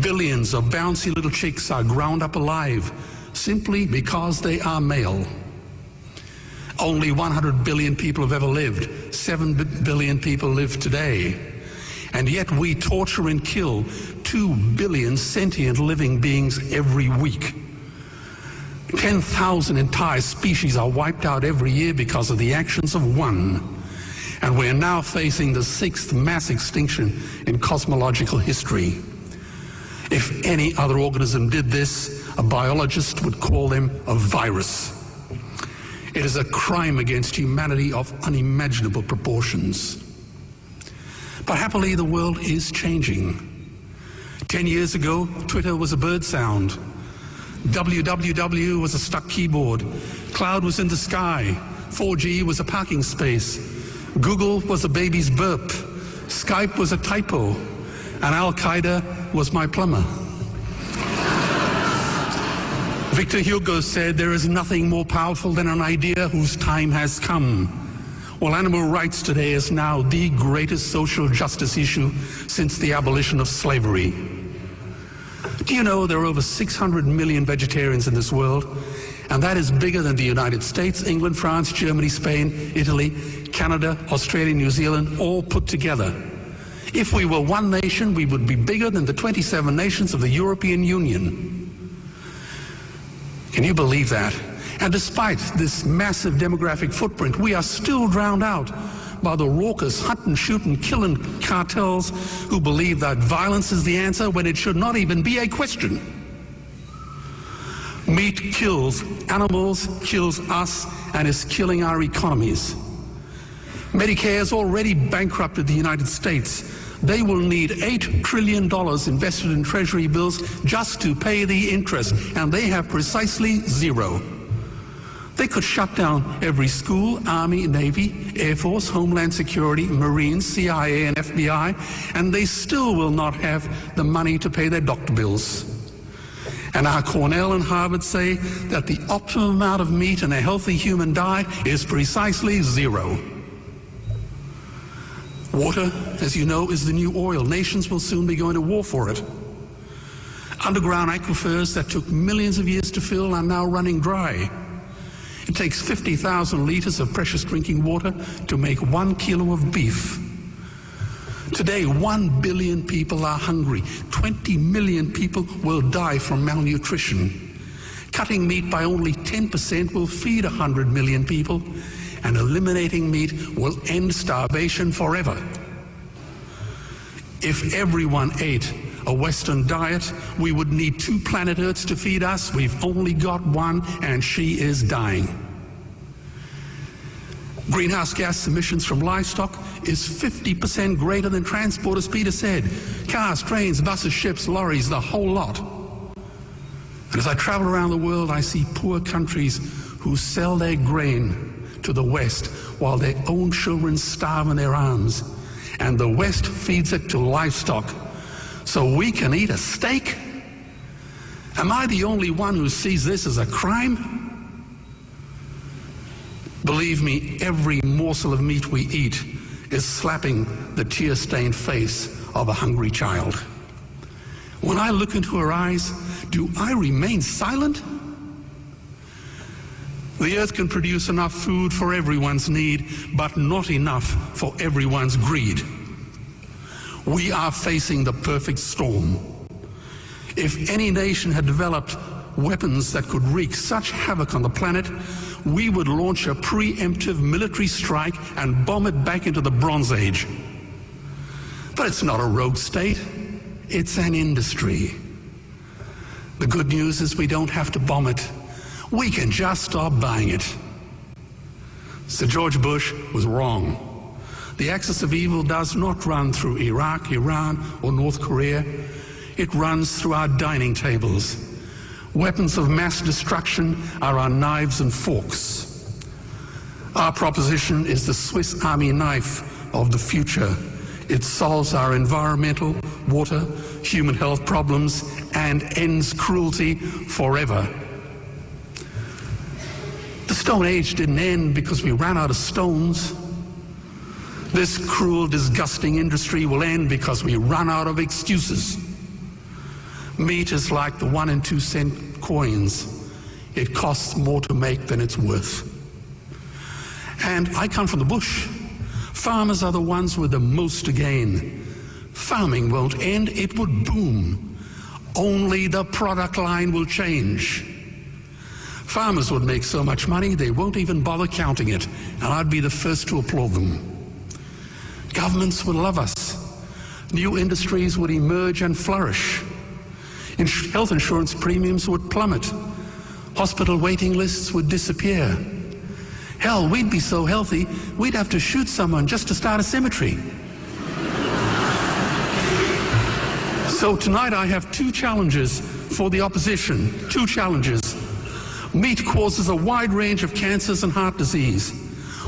Billions of bouncy little chicks are ground up alive simply because they are male. Only 100 billion people have ever lived. 7 billion people live today. And yet we torture and kill 2 billion sentient living beings every week. 10,000 entire species are wiped out every year because of the actions of one. And we're now facing the 6th mass extinction in cosmological history. If any other organism did this, a biologist would call them a virus. It is a crime against humanity of unimaginable proportions. But happily, the world is changing. 10 years ago, Twitter was a bird sound. www was a stuck keyboard. Cloud was in the sky. 4G was a parking space. Google was a baby's burp. Skype was a typo. And Al-Qaeda was my plumber. Victor Hugo said, there is nothing more powerful than an idea whose time has come. Well, animal rights today is now the greatest social justice issue since the abolition of slavery. Do you know there are over 600 million vegetarians in this world? And that is bigger than the United States, England, France, Germany, Spain, Italy, Canada, Australia, New Zealand, all put together. If we were one nation, we would be bigger than the 27 nations of the European Union. Can you believe that? And despite this massive demographic footprint, we are still drowned out by the raucous hunt and shoot and killing cartels who believe that violence is the answer when it should not even be a question. Meat kills animals, kills us, and is killing our economies. Medicare has already bankrupted the United States. They will need $8 trillion invested in treasury bills just to pay the interest, and they have precisely zero. They could shut down every school, Army, Navy, Air Force, Homeland Security, Marines, CIA, and FBI, and they still will not have the money to pay their doctor bills. And our Cornell and Harvard say that the optimum amount of meat in a healthy human diet is precisely zero. Water, as you know, is the new oil. Nations will soon be going to war for it. Underground aquifers that took millions of years to fill are now running dry. It takes 50,000 liters of precious drinking water to make 1 kilo of beef. Today, 1 billion people are hungry. 20 million people will die from malnutrition. Cutting meat by only 10% will feed 100 million people, and eliminating meat will end starvation forever. If everyone ate a Western diet, we would need 2 planet Earths to feed us. We've only got one, and she is dying. Greenhouse gas emissions from livestock is 50% greater than transport, as Peter said. Cars, trains, buses, ships, lorries, the whole lot. And as I travel around the world, I see poor countries who sell their grain to the West while their own children starve in their arms. And the West feeds it to livestock so we can eat a steak? Am I the only one who sees this as a crime? Believe me, every morsel of meat we eat is slapping the tear-stained face of a hungry child. When I look into her eyes, do I remain silent? The earth can produce enough food for everyone's need, but not enough for everyone's greed. We are facing the perfect storm. If any nation had developed weapons that could wreak such havoc on the planet, we would launch a preemptive military strike and bomb it back into the Bronze Age. But it's not a rogue state, it's an industry. The good news is we don't have to bomb it. We can just stop buying it. Sir George Bush was wrong. The axis of evil does not run through Iraq, Iran, or North Korea. It runs through our dining tables. Weapons of mass destruction are our knives and forks. Our proposition is the Swiss Army knife of the future. It solves our environmental, water, human health problems and ends cruelty forever. The Stone Age didn't end because we ran out of stones. This cruel, disgusting industry will end because we run out of excuses. Meat is like the 1 and 2 cent coins. It costs more to make than it's worth. And I come from the bush. Farmers are the ones with the most to gain. Farming won't end, it would boom. Only the product line will change. Farmers would make so much money they won't even bother counting it, and I'd be the first to applaud them. Governments would love us. New industries would emerge and flourish. Health insurance premiums would plummet. Hospital waiting lists would disappear. Hell, we'd be so healthy, we'd have to shoot someone just to start a cemetery. So tonight I have 2 challenges for the opposition. 2 challenges. Meat causes a wide range of cancers and heart disease.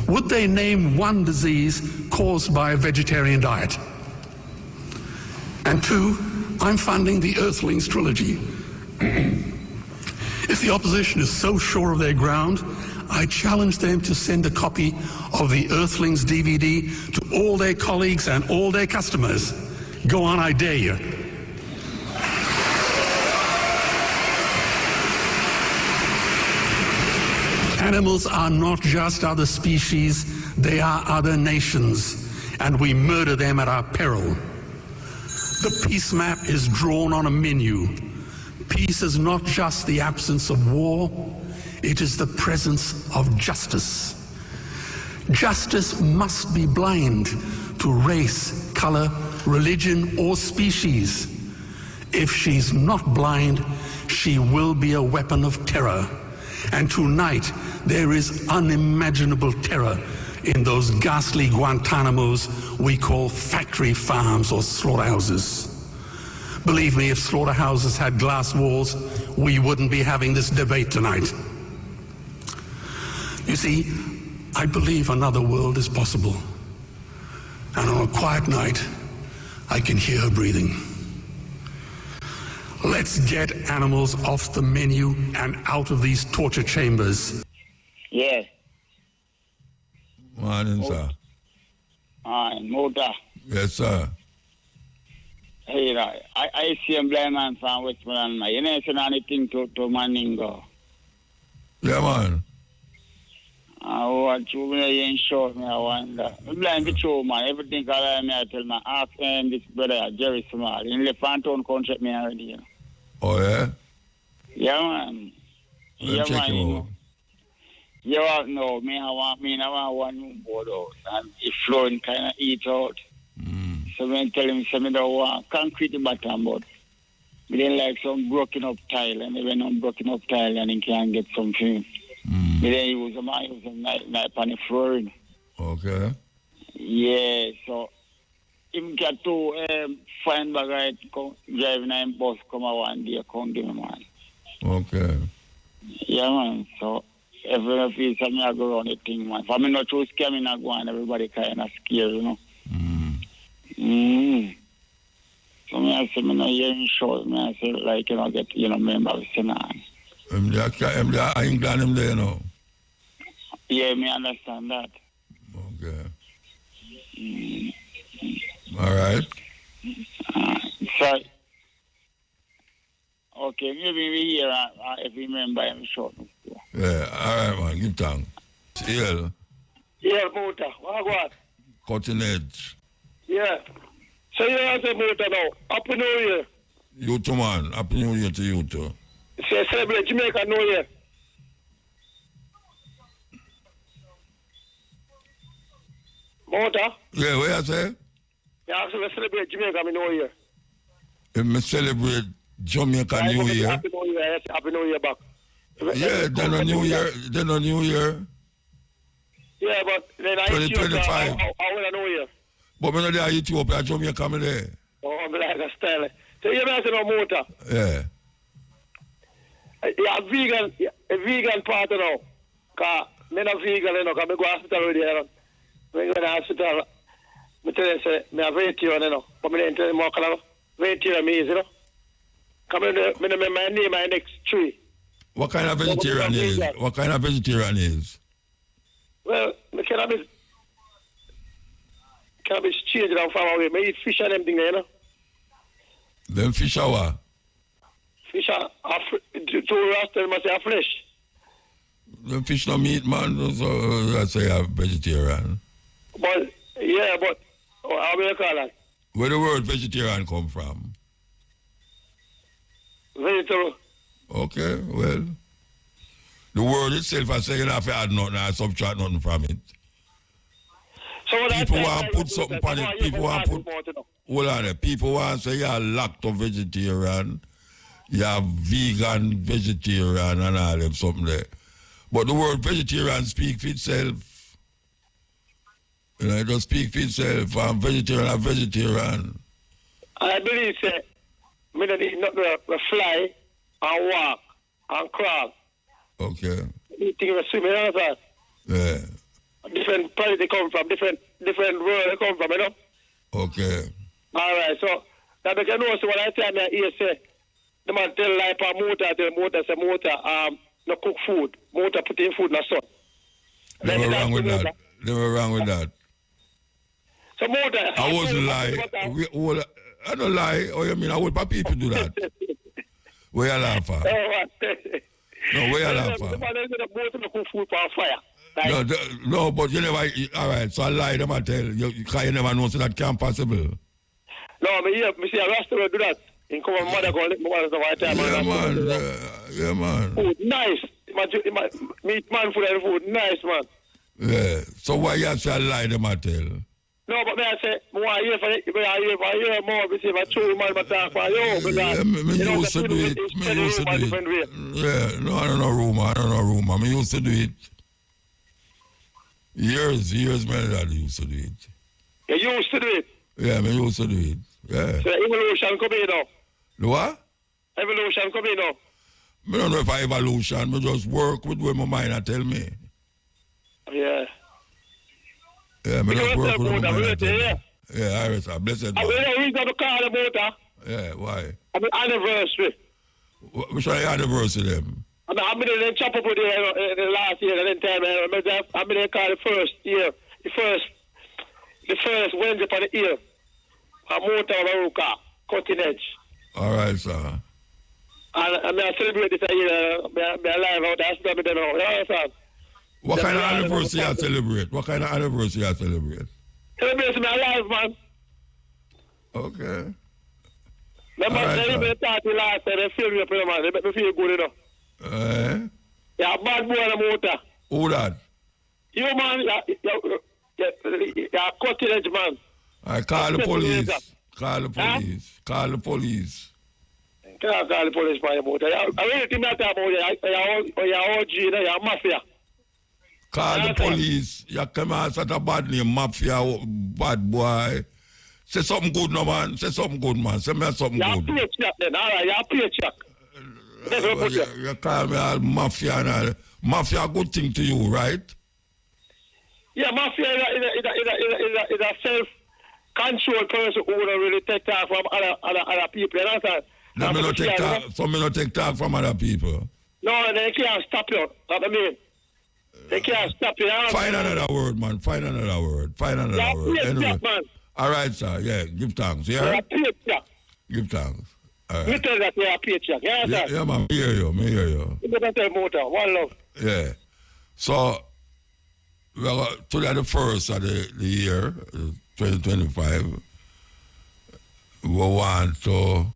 Would they name one disease caused by a vegetarian diet? And 2, I'm funding the Earthlings trilogy. If the opposition is so sure of their ground, I challenge them to send a copy of the Earthlings DVD to all their colleagues and all their customers. Go on, I dare you. Animals are not just other species, they are other nations, and we murder them at our peril. The peace map is drawn on a menu. Peace is not just the absence of war, it is the presence of justice. Justice must be blind to race, color, religion, or species. If she's not blind, she will be a weapon of terror. And tonight, there is unimaginable terror in those ghastly Guantanamos we call factory farms or slaughterhouses. Believe me, if slaughterhouses had glass walls, we wouldn't be having this debate tonight. You see, I believe another world is possible. And on a quiet night, I can hear her breathing. Let's get animals off the menu and out of these torture chambers. Yes. Morning, sir. Muta. Yes, sir. Hey, I see a blind man from Westmoreland. You know, say anything to Maningo. Yeah, man. What you in short, me, I wonder. I'm blind to true, man. Everything I tell me, ask him, this brother, Jerry Small. In the Phantom contract me already, you know. Oh, yeah? Yeah, man. Yeah, man. You know. You all know, I want one new board out. And it's flowing kind of eat out. So when I tell him, I don't want concrete the bottom, but we didn't like some broken up tile. And even on broken up tile, and he can get something. We then use them knife on the floor. Okay. Yeah, so him get to find bag right, driving a bus, come out one day, come give me, man. Okay. Yeah, man, so every piece of me I go around the thing, man. For me not too scared, me not go on, everybody kind of scared, you know. So me I say, me not hearing short, me I say, like, you know, get, you know, member of Senate. England, him there, you know. Yeah, me understand that. Okay. All right. So, okay, maybe we hear if we remember him short. Yeah, all right, man. Give thanks. Ill. Yeah, Muta. What? Cutting edge. Yeah. So you answer Muta now. Happy New Year. You too, man. Happy New Year to you too. Say celebrate Jamaica New Year. Muta? Yeah, what you say? Yeah, I celebrate Jamaica New Year. If me celebrate Jamaica New Year. Happy New Year. Yes, Happy New Year back. Yeah, then a New Year. Then a New Year. Yeah, but then I 2025. I will a New Year. But when I hit you up at Jamaica, I'm there. Oh, I'm like a style. So you know, no Muta. Yeah. Yeah, vegan part now. Because I'm not vegan, you know, because I go to hospital already. When I go to hospital, I tell you, say, I'm vegetarian, you know. But I tell you more, vegetarian means, you know. Because I remember my name, my next tree. What kind of vegetarian is? What kind of vegetarian is? Well, cannabis change it from away. I eat fish and everything, you know. Them fish are what? Fish are two rasta must have flesh. Them fish no meat, man. So that's why you're vegetarian. But, yeah, but, how do you call that? Where the word vegetarian come from? Vegetable. Okay, well. The word itself, I say you don't have to add nothing or subtract nothing from it. So people want to put something on it. People want to put... Hold on there. People want to say you're lacto vegetarian, you're vegan vegetarian and all them something there. But the word vegetarian speaks for itself. You know, it does speak for itself. I'm vegetarian. I believe that I need not to fly and walk and crawl. Okay. Anything in a swimming, you know that? Yeah. Different places they come from, different world they come from, you know? Okay. All right, so now they can know, so when I tell me here, say, the man tell like a motor, tell motor, say motor, no cook food. Motor put in food in the sun. They were wrong with that. They were wrong with that. So motor... I wasn't lying. I don't lie. Oh, you mean, I would people do that? Where you laugh at? No, where you laugh The for? man is going to go to the cook food for fire. Like, No, but you never, all right, so I lie them I tell you, because you never know so that can't possible. no, me see a restaurant do that. In come on, mother go let me one of the time. Yeah, man. Food, nice. Meat man food and food, nice, man. Yeah, so why you say I lie them I tell? No, but me I say, I hear more, because if I show you man, I talk for you, because, Yeah, me used to do it. Yeah, no, I don't know rumor. Me used to do it. Years, my dad used to do it. You used to do it? Yeah, me used to do it. Yeah. So evolution come in now? The what? Evolution come in now? I don't know if I evolution, I just work with what my mind I tell me. Yeah. Yeah, I just work with what my mind I tell me. Yeah, I rest. Blessed I mean, we got to call the motor. Yeah, why? I mean, anniversary. Which one anniversary them? I mean, I've been in the chop up with the last year, and then time, I've been in call the first year, the first Wednesday for the year. A Mutabaruka, cutting edge. All right, sir. And I mean, I celebrate this year, my life out, that's what I'm doing now. You understand? What kind of anniversary you celebrate? Celebrate my life, man. Okay. Remember, they made me last time, they feel me up, man. They make me feel good, you know. Yeah, bad boy on the motor. Who that? You, man, you're cutting edge, man. I call the police. Call the police. Call the police. Can't call the police for your motor. I really think that about you're OG, you're mafia. Call the police. You come out such a bad name, mafia, bad boy. Say something good, no man. Say something good, man. Say me something good. You're paycheck then. All right, you're paycheck. You call me all mafia and all. Mafia a good thing to you, right? Yeah, mafia is a self-controlled person who don't really take talk from other people. You understand? No, me not take talk from other people. No, they can't stop you. Know what I mean? They can't stop you. Find another word, man. Find another word. Anyway. Man. All right, sir. Yeah, give thanks. Yeah? Give thanks. All right. Me tell that you're a paycheck. Yeah, man. Me hear you. You better tell motor. One love. Yeah. So, well, today the first of the year, 2025, we want to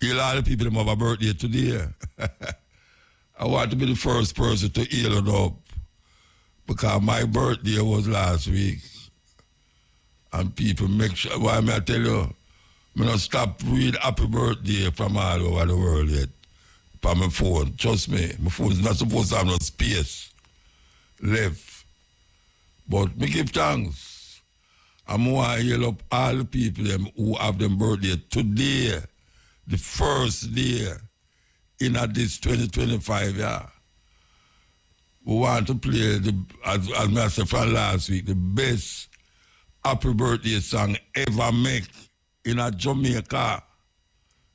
heal all the people that have a birthday today. I want to be the first person to heal it up because my birthday was last week. And people make sure, why may I tell you, I don't stop read happy birthday from all over the world yet. On my phone, trust me, my phone is not supposed to have no space left. But me give thanks. I'm want to heal up all the people them who have them birthday today, the first day in this 2025 year. We want to play, as I said from last week, the best happy birthday song ever make in a Jamaica.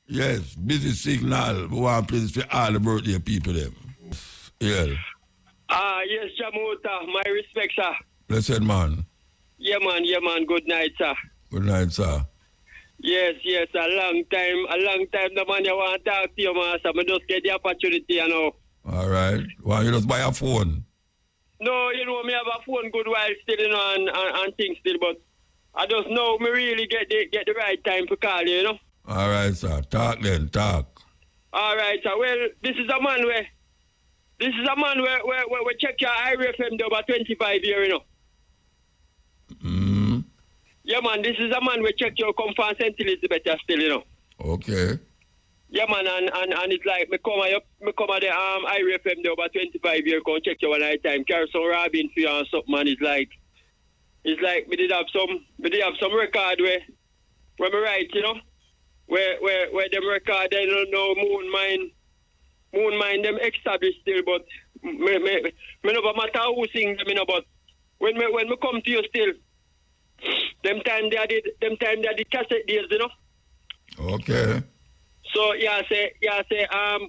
Yes, busy signal. We want to play this for all the birthday people them. Yeah. Yes, Jamota. My respect, sir. Blessed man. Yeah, man. Good night, sir. Good night, sir. Yes, a long time the man you want to talk to you, man. So I just get the opportunity, you know. All right. Why you just buy a phone? No, you know, me have a phone good while still, you know, and things still, but I just know me really get the right time to call you, you know. All right, sir. Talk. All right, sir. Well, this is a man where check your IRFM there about 25 years, you know. Mm. Yeah, man, this is a man where check your come from St. Elizabeth still, you know. Okay. Yeah, man, and it's like me come at the IRFM there about 25 years, come check your one night time, carry some Robin for you and something, man. It's like me did have some record where me write, you know, where them record they don't know moon mine them established still, but me never matter who sing them, you know, but when me come to you still, them time they did cassette days, you know. Okay. So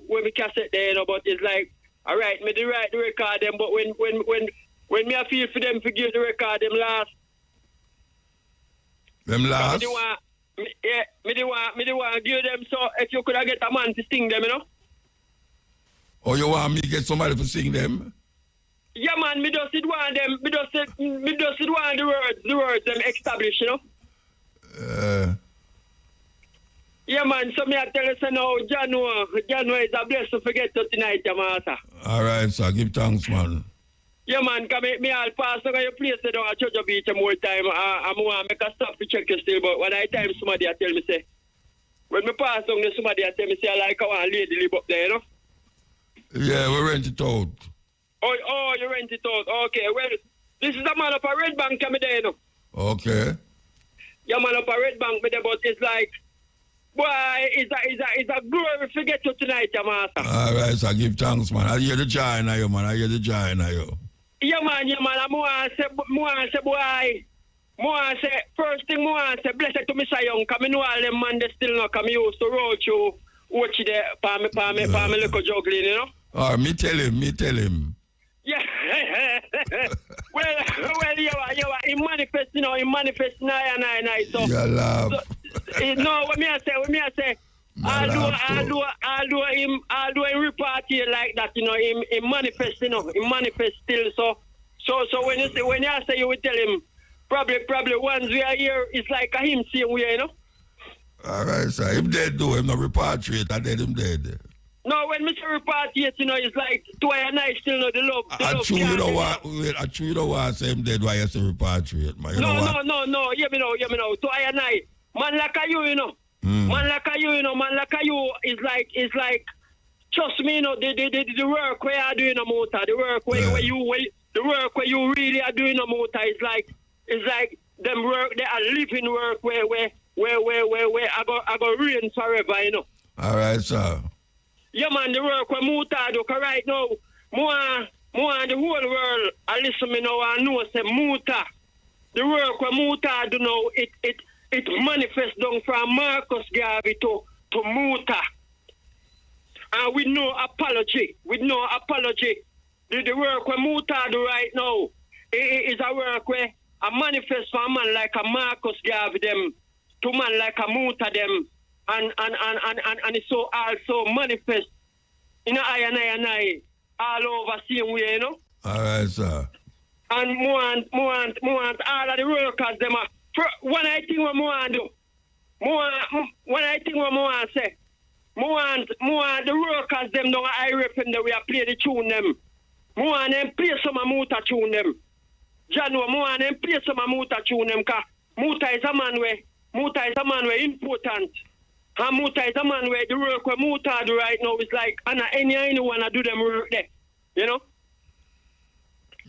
when we cassette there, you know, but it's like, all right, me write the record them, but when me I feel for them to give the record them last. Them last? Me do want give them, so if you could have get a man to sing them, you know. Or you want me to get somebody to sing them? Yeah, man, me just want them, me just want the words them established, you know? Yeah, man, so me I tell you, so now, January is a blessing to forget to tonight, your master. All right, sir, give thanks, man. Yeah, man, come me all pass on your place down at Church Beach more time. I want to make a stop to check you still, but when I time somebody I tell me, say, when me pass on somebody I tell me, say, I like I want a lady live up there, you know? Yeah, we rent it out. Oh, you rent it out. Okay, well, this is a man up a Red Bank coming there, you know? Okay. Yeah, man up a Red Bank, but it's like, boy, it's a glory to get you tonight, your master. All right, so give thanks, man. I hear the joy now, man. I hear the joy now, yo. Yeah, man. I want to say, boy. I say, first thing, I say, blessed to me, say, young, come in, all them man, they still not come used to road you, watch there, pa me, little juggling, you know? All right, me tell him. Yeah. well, you are, he manifest, you know, I, so. You laugh. So, no, what me I say, I'll do him report here like that, you know, him manifest, you know, he manifest still, so when you say you will tell him, probably once we are here, it's like a him same way, you know? All right, sir, him dead though, him not repatriate, I dead him dead. No, when Mr. repatriate, you know, it's like, to I still know the love. I true you don't want to say him dead, why you say repatriate, man? No, hear me now, to I man like you, you know. Man like you is like trust me, you know, the work where you are doing a motor, the work where you really are doing a motor is like them work, they are living work where I go reign forever, you know. All right, sir. Yeah, man, the work where motor do, cause right now, more the whole world, I listen me now and know say motor. The work where motor do now, it manifests down from Marcus Garvey to Muta. And with no apology. The work where Muta do right now is a work where a manifest for a man like a Marcus Garvey them to man like a Muta them and it's so also manifest in I all over same way, you know? All right, sir. And more all of the workers them are one I think what more do. One I think what more say. More the workers them don't I reckon that we are play the tune them. More them play some Muta tune them. Jano more them play some Muta tune them cause Muta is a man where important. And Muta is a man where the work where Muta do right now is like anyone do them work there. You know?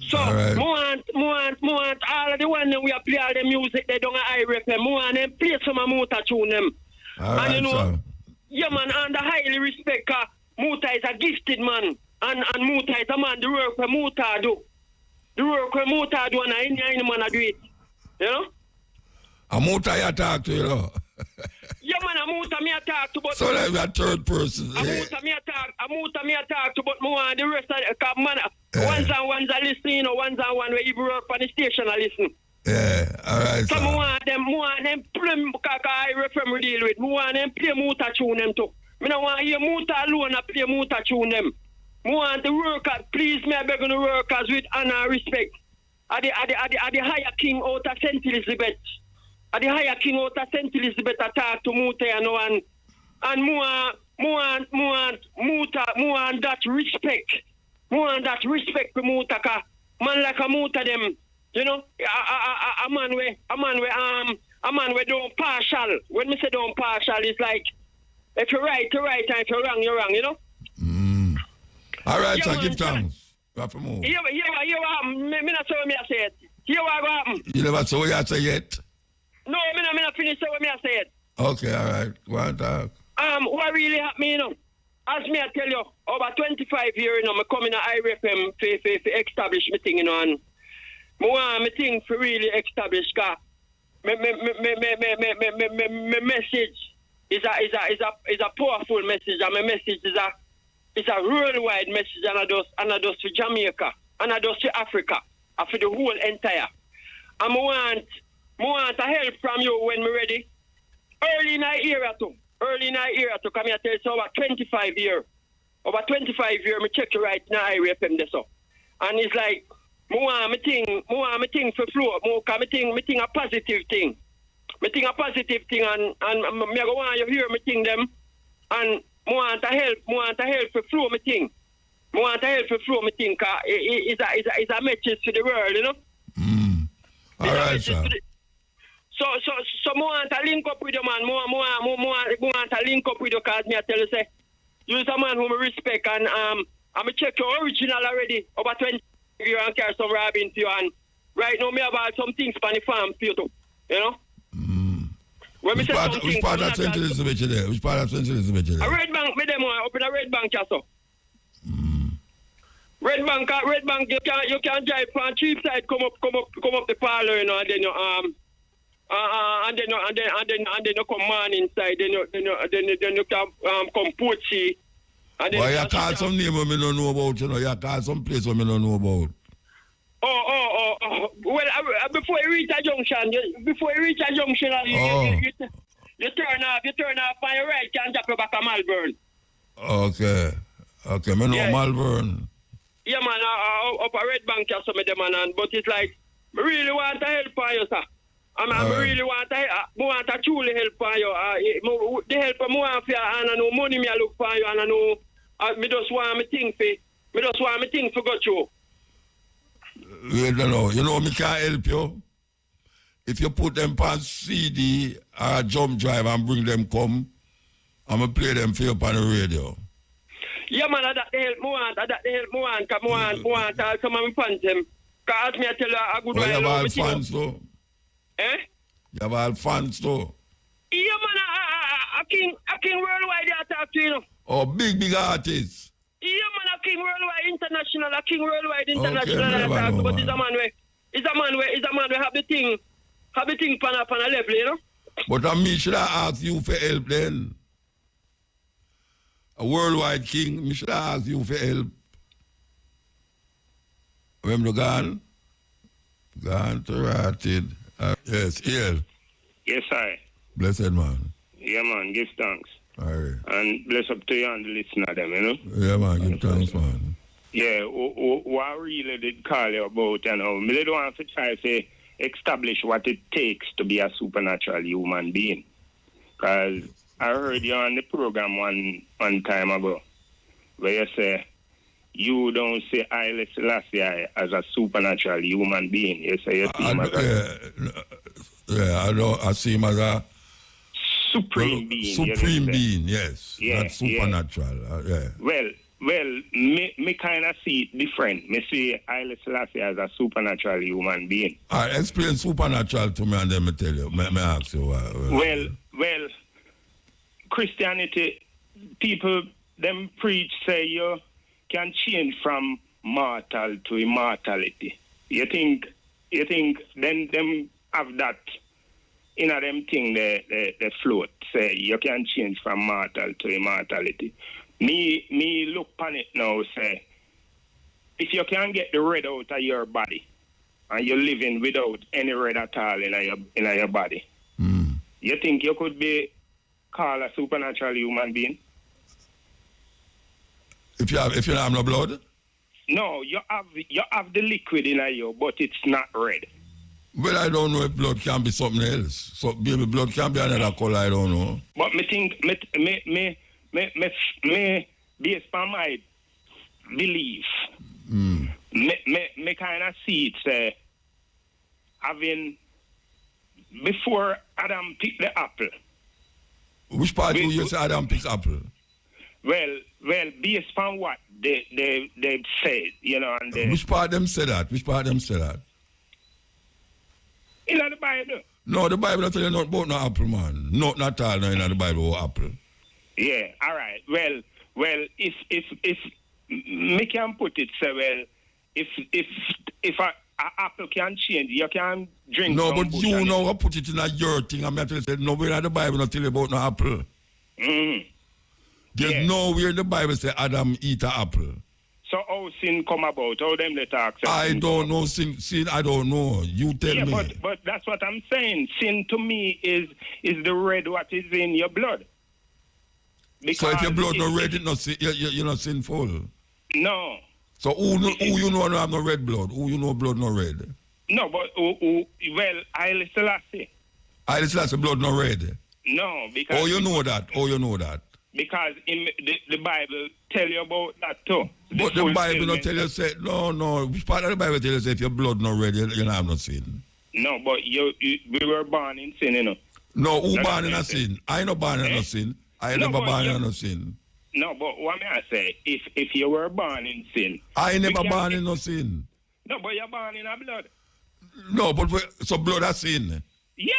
So, right. more all of the one that we play all the music, they don't I reckon. More and them play some Muta tune them. All right, and you know, sir. yeah, man, and I highly respect Muta is a gifted man. And Muta is a man, the work where Muta do. The work where Muta do and any man do it. You know? A Muta you talk to, you know? Yeah, man, a Muta me talk to, but... So like a third person. A Muta me talk to, but more and the rest of the man... Ones are listening, you know, ones where you work on the station are listening. Yeah, all right, so sir. more and them play, I refer deal with, more and them play Muta tune them too. I don't want to hear Muta alone and play Muta tune them. More and the workers, please me I beg on the workers with honor and respect. Are the higher king out of St. Elizabeth. Are the higher king out of St. Elizabeth attack to Muta, you know, and more and that respect. More and that respect for Muta, man like a Muta them, you know, a man where don't partial. When me say don't partial, it's like if you're right, you're right, and if you're wrong, you know. All right, yeah, so man, give thanks. You have to move. Here me not say what me I said. Here what happen. You never saw what you say yet? No, me not finish what me I said. Okay, all right. Go on, talk. What really happened, you know? As me I tell you, over 25 years, you know, I come in a IRFM to establish my thing, you know, and I want my thing to really establish, because my message is a powerful message, and my message is a worldwide message, and I does to Jamaica, and I does to Africa, and for the whole entire. And I want a help from you when we're ready. Early in our era to come here tell you so about 25 years. over 25 years, I check you right now, I FM this up. And it's like, me think for flow, me think a positive thing. Me think a positive thing, and me go want you hear me think them, and me want to help for flow me think. Me want to help for flow me think, it's a message to the world, you know? All right, sir. So me want to link up with you, man. Me want to link up with you, because me I tell you, say, you're a man who I respect, and I'm check your original already, over 20 years, and carry some rabbit to you, and right now me about some things on the farm for you too, you know? When Which part of St. Elizabeth you there? Which part of St. Elizabeth you there? A Red Bank, me them up in a Red Bank, yeah, so. Red Bank, you can drive from cheap side, come up the parlor, you know, and then you and then you come man inside, then you can come Portsea. Well, you call some name I don't know about, you know. You call some place I don't know about. Well, before you reach a junction, you turn off on your right and drop you back to Malvern. Okay, me know Malvern. Yeah, man, up a Red Bank or something, man, but it's like, I really want to help on you, sir. I really want to truly help on you. The help I want for you, and I know money me I look for you, and I know, me just want me think for go through. You know, me can't help you. If you put them on CD or a jump drive and bring them come, I'm going to play them for you on the radio. Yeah, man, that the help me want, because some of my fans, because me I tell you a good while. You have all fans, though? Eh? You have all fans, though? Yeah, man, a king worldwide I talk to you, know. Oh, big artists. Yeah, man, a king worldwide international, but he's a man where have the thing pan up on a level, you know? But I mean, should I ask you for help then? A worldwide king, me should I ask you for help? Remember gone? Gone to rotted. Yes, here. Yes, sir. Blessed man. Yeah, man, give thanks. All right. And bless up to you and the listener, them, you know? Yeah, man, give thanks, man. Yeah, what I really did call you about, you know, I don't want to try to establish what it takes to be a supernatural human being. Because I heard you on the program one time ago, where you say, you don't see Haile Selassie as a supernatural human being. You say you see him as I see him as a supreme being. Supreme being, yes. Yeah, not supernatural. Yeah. Well, me kind of see it different. Me see Haile Selassie as a supernatural human being. All right, explain supernatural to me and then me tell you. Me ask you. Well, Christianity, people, them preach, say you can change from mortal to immortality. You think then them have that in a them thing they float, say you can change from mortal to immortality. Me look on it now, say, if you can get the red out of your body and you're living without any red at all in your body, you think you could be called a supernatural human being? If you don't have no blood? No, you have the liquid in you, but it's not red. Well, I don't know if blood can be something else. So baby, blood can be another color, I don't know. But me think me based on my belief, me kind of see it say having before Adam picked the apple. Which part do you say Adam picks apple? Well, based on what they said, you know, and which part them say that? In the Bible. No, the Bible don't tell you nothing about no apple, man. Not at all in the Bible about apple. Yeah, all right. Well, if me can put it so well, if a apple can change, you can drink. No, but you know I put it in a your thing. I'm telling you, nowhere in the Bible not tell you about no apple. There's nowhere in the Bible say Adam eat an apple. So how sin come about? How them they talk? I don't know sin. I don't know. You tell me. But that's what I'm saying. Sin to me is the red what is in your blood. So if your blood not red, it not you're not sinful. No. So who you know no have no red blood? Who you know blood not red? No, but well, Haile Selassie. Haile Selassie blood not red. No, because. Oh, you know that. Oh, you know that. Because in the Bible tell you about that too. But the Bible not tell you say no. Which part of the Bible tell you say if your blood not red, you don't have no sin? No, but we were born in sin, you know. No, who born in a sin? I no born in a sin. I never born in a sin. No, but what may I say? If you were born in sin, I never born in no sin. No, but you're born in a blood. No, but so blood a sin. Yeah,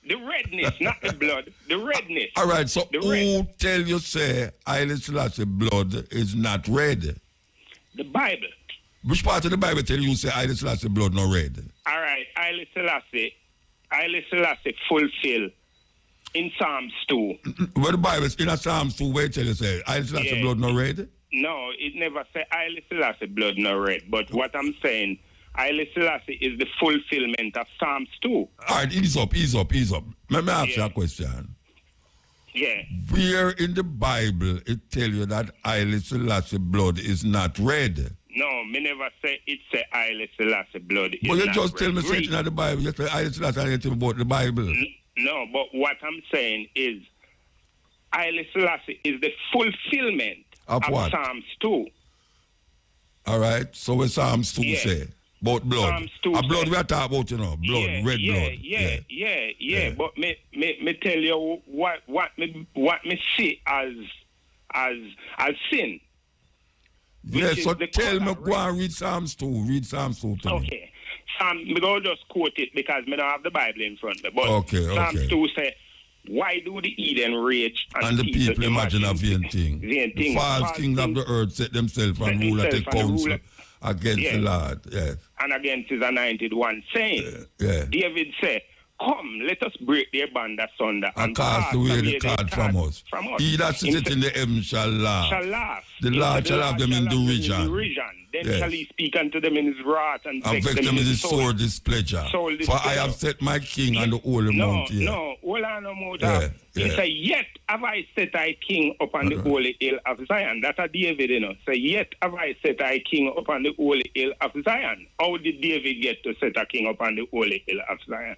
the redness, not the blood. The redness. All right. So who red. tell you say Haile Selassie blood is not red? The Bible. Which part of the Bible tell you say Haile Selassie blood not red? All right, Haile Selassie fulfill in Psalms 2. Where the Bible in a Psalms 2 where it tell you say Haile Selassie blood not red? No, it never say Haile Selassie blood not red. But what I'm saying, Haile Selassie is the fulfillment of Psalms 2. All right, ease up. Let me ask you a question. Yeah. Where in the Bible it tell you that Haile Selassie blood is not red? No, me never say it say Haile Selassie blood is but you not just red. tell me something in the Bible. You say Haile Selassie and you tell me about the Bible. No, but what I'm saying is Haile Selassie is the fulfillment of Psalms 2. All right, so what Psalms 2 say? About blood. Psalms 2 a blood we are talking about, you know, blood, red blood. Yeah. But me tell you what me see as sin. Yes, so tell me, go and read Psalms 2. Read Psalms 2 to me. Okay. Me go just quote it because me don't have the Bible in front of me. But Psalms 2 say, why do the Eden rage and the people imagine a vain thing? The false kings of the earth set themselves and rule and take counsel against the Lord. Yes. And against his anointed one, saying, David said, come, let us break their band asunder and cast away the card from us. He that sitteth in the heaven shall laugh. The Lord shall have them in derision. Then shall he speak unto them in his wrath and vex them in his sore displeasure. For I have set my king on the holy mount here. No, hold on no more. He say, yet have I set thy king upon the holy hill of Zion. That's a David, you know. Say, yet have I set thy king upon the holy hill of Zion. How did David get to set a king upon the holy hill of Zion?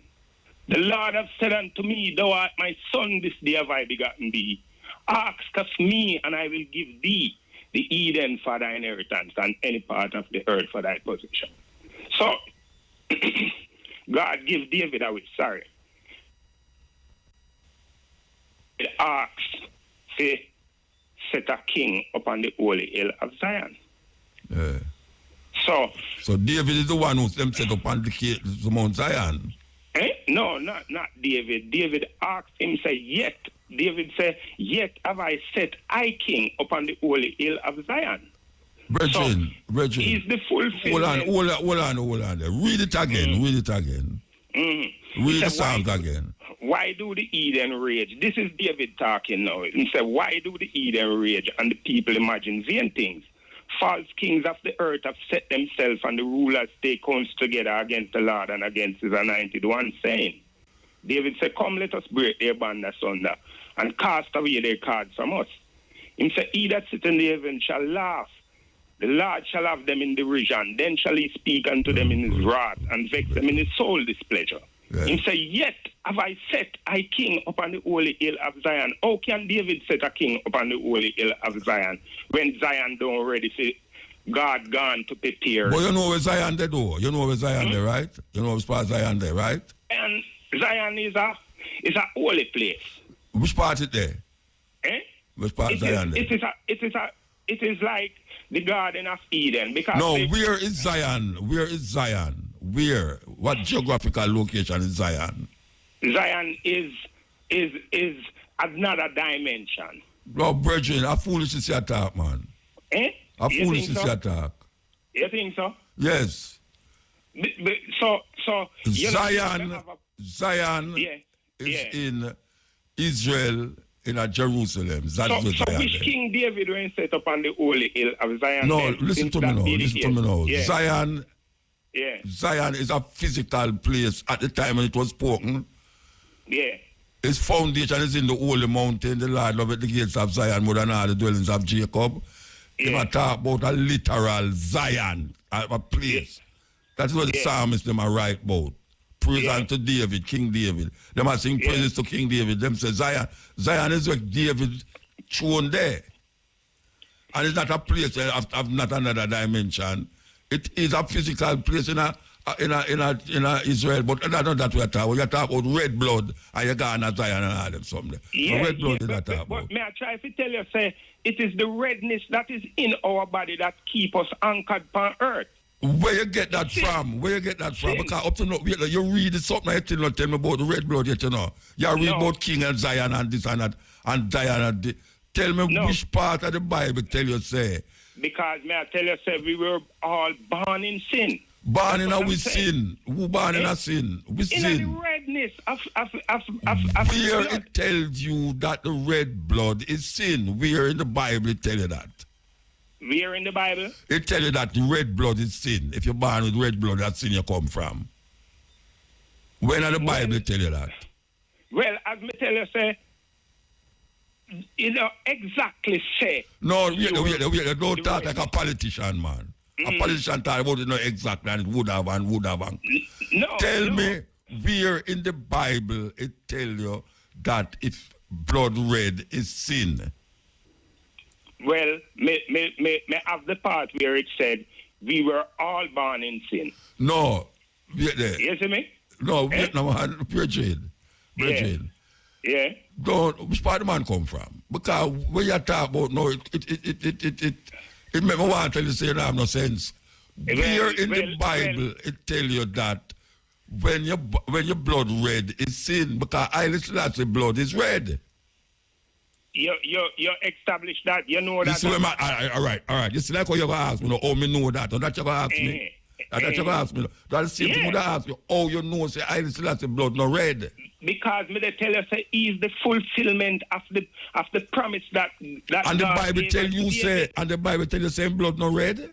The Lord hath said unto me, thou art my son, this day have I begotten thee. Ask of me, and I will give thee the Eden for thy inheritance, and any part of the earth for thy possession. So, God give David a wish, It asks to set a king upon the holy hill of Zion. Yeah. So David is the one who set upon the Mount Zion. No, not David. David asked him, say, yet. David said, yet have I set I king upon the holy hill of Zion. Brethren. He's the fulfillment. Hold on. Read it again. Read the Psalms again. Why do the Eden rage? This is David talking now. He said, why do the Eden rage and the people imagine vain things? False kings of the earth have set themselves and the rulers take counsel together against the Lord and against his anointed one, saying, David said, come, let us break their band asunder and cast away their cards from us. He said, he that sit in the heaven shall laugh. The Lord shall have them in derision. Then shall he speak unto them in his wrath and vex them in his soul displeasure. Yeah. He said, yet have I set I king upon the holy hill of Zion. How can David set a king upon the holy hill of Zion when Zion don't ready for God gone to prepare? But you know where Zion there, though? You know where Zion there, right? You know where part Zion there, right? And Zion is a holy place. Which part is there? Which part is Zion there? It is like the Garden of Eden. Because where is Zion? Where is Zion? Where? What geographical location is Zion? Zion is another dimension. No, brethren, a foolish is your talk, man. A foolish is your talk. You think so? Yes. So Zion is in Israel, in Jerusalem. That's so which King David when set up on the holy hill of Zion? No, listen to me now. Yeah. Zion is a physical place at the time when it was spoken. Yeah. His foundation is in the holy mountain. The Lord loveth the gates of Zion more than all the dwellings of Jacob. He might talk about a literal Zion, a place. That's what the psalmists them are right about. Praise unto David, King David. They must sing praises to King David. Them say Zion is where David thrown there. And it's not a place of not another dimension. It is a physical place in Israel, but that's not that we're talking about. You're talking about red blood and you're going to Zion and all them something. Red blood is not talking about. But may I try to tell you, say, it is the redness that is in our body that keep us anchored on earth. Where you get that from? Where you get that from? Because up to now, you read something, you still not tell me about the red blood yet, you know. You read about King and Zion and this and that, and Zion and this. Tell me which part of the Bible tell you say. Because, may I tell you, say, we were all born in sin. Born in a sin. Who born in a sin? We sin. In the redness of where blood. it tells you that the red blood is sin? Where in the Bible it tell you that? Where in the Bible? It tell you that the red blood is sin. If you're born with red blood, that's sin you come from. When in the Bible tell you that? Well, as me tell you, say, you know exactly say. No, wait, don't talk like a politician, man. A politician talk about it not exactly and it would have. No. Tell me where in the Bible it tell you that if blood red is sin. Well, may have the part where it said we were all born in sin. No, wait there. You see me? No, wait no man, Virgin. Yeah. Don't which part the man come from? Because when you talk about no, it make me want to tell you say you don't have no sense. Where in the Bible it tell you that when your blood red is sin, because I listen to that blood is red. You establish that, you know that. All right. You see like how you're going to ask me, me know that, or that you're going to ask me. That you're going to ask me. That's the same thing I ask you. Oh, you know, say, I listen to that blood no red. Because me they tell you, say, he is the fulfillment of the promise that and the Bible tell you, say, and the Bible tell you, same blood no red?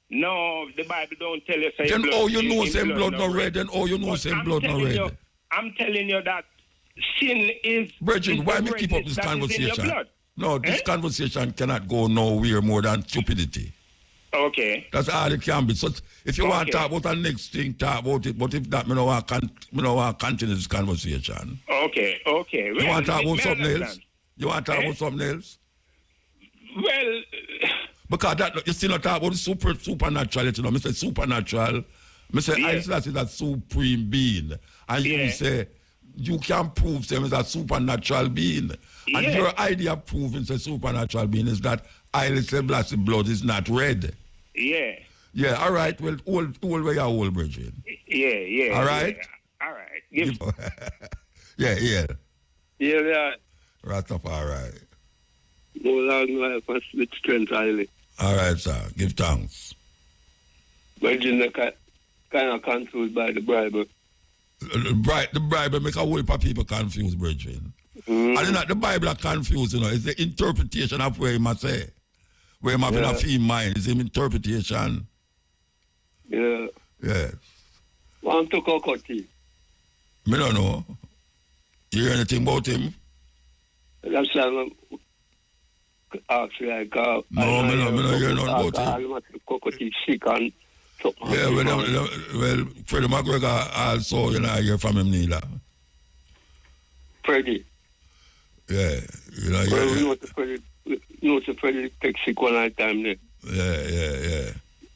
No, the Bible don't tell you, say, then blood, oh, you know, same blood no red. Then, oh, you know, same blood no red. I'm telling you that sin is. Virgin, why me keep up this conversation? No, this conversation cannot go nowhere more than stupidity. Okay. That's all it can be. So if you want to talk about the next thing, talk about it. But if not, me no want to continue this conversation. Okay. You want to talk about something else? You want to talk about something else? Well, because that you still not talk about the supernatural. You know, Mr. Supernatural. Mr. Islas is a supreme being, and you say you can prove them as a supernatural being. And your idea of proving a supernatural being is that Islas blessed blood is not red. Yeah, all right. Well, all where you're all, Bridget. Yeah. All right? Yeah. All right. Yeah. Rastafari. No long life and with strength, highly. All right, sir. Give thanks. Virgin kind of confused by the Bible. The Bible make a whole lot of people confused, brethren. And it's not the Bible that confused, you know. It's the interpretation of where he must say. Where he must have a feel mind. It's his interpretation. Yeah. Yes. Want to Kokoti? Me don't know. You hear anything about him? That's why ask like no, me don't hear nothing about him. Kokoti sick and something. Yeah, well, Freddie McGregor also, you know, I hear from him neither. Freddie? Yeah, you know, well, we know Freddie takes sick one at a time there.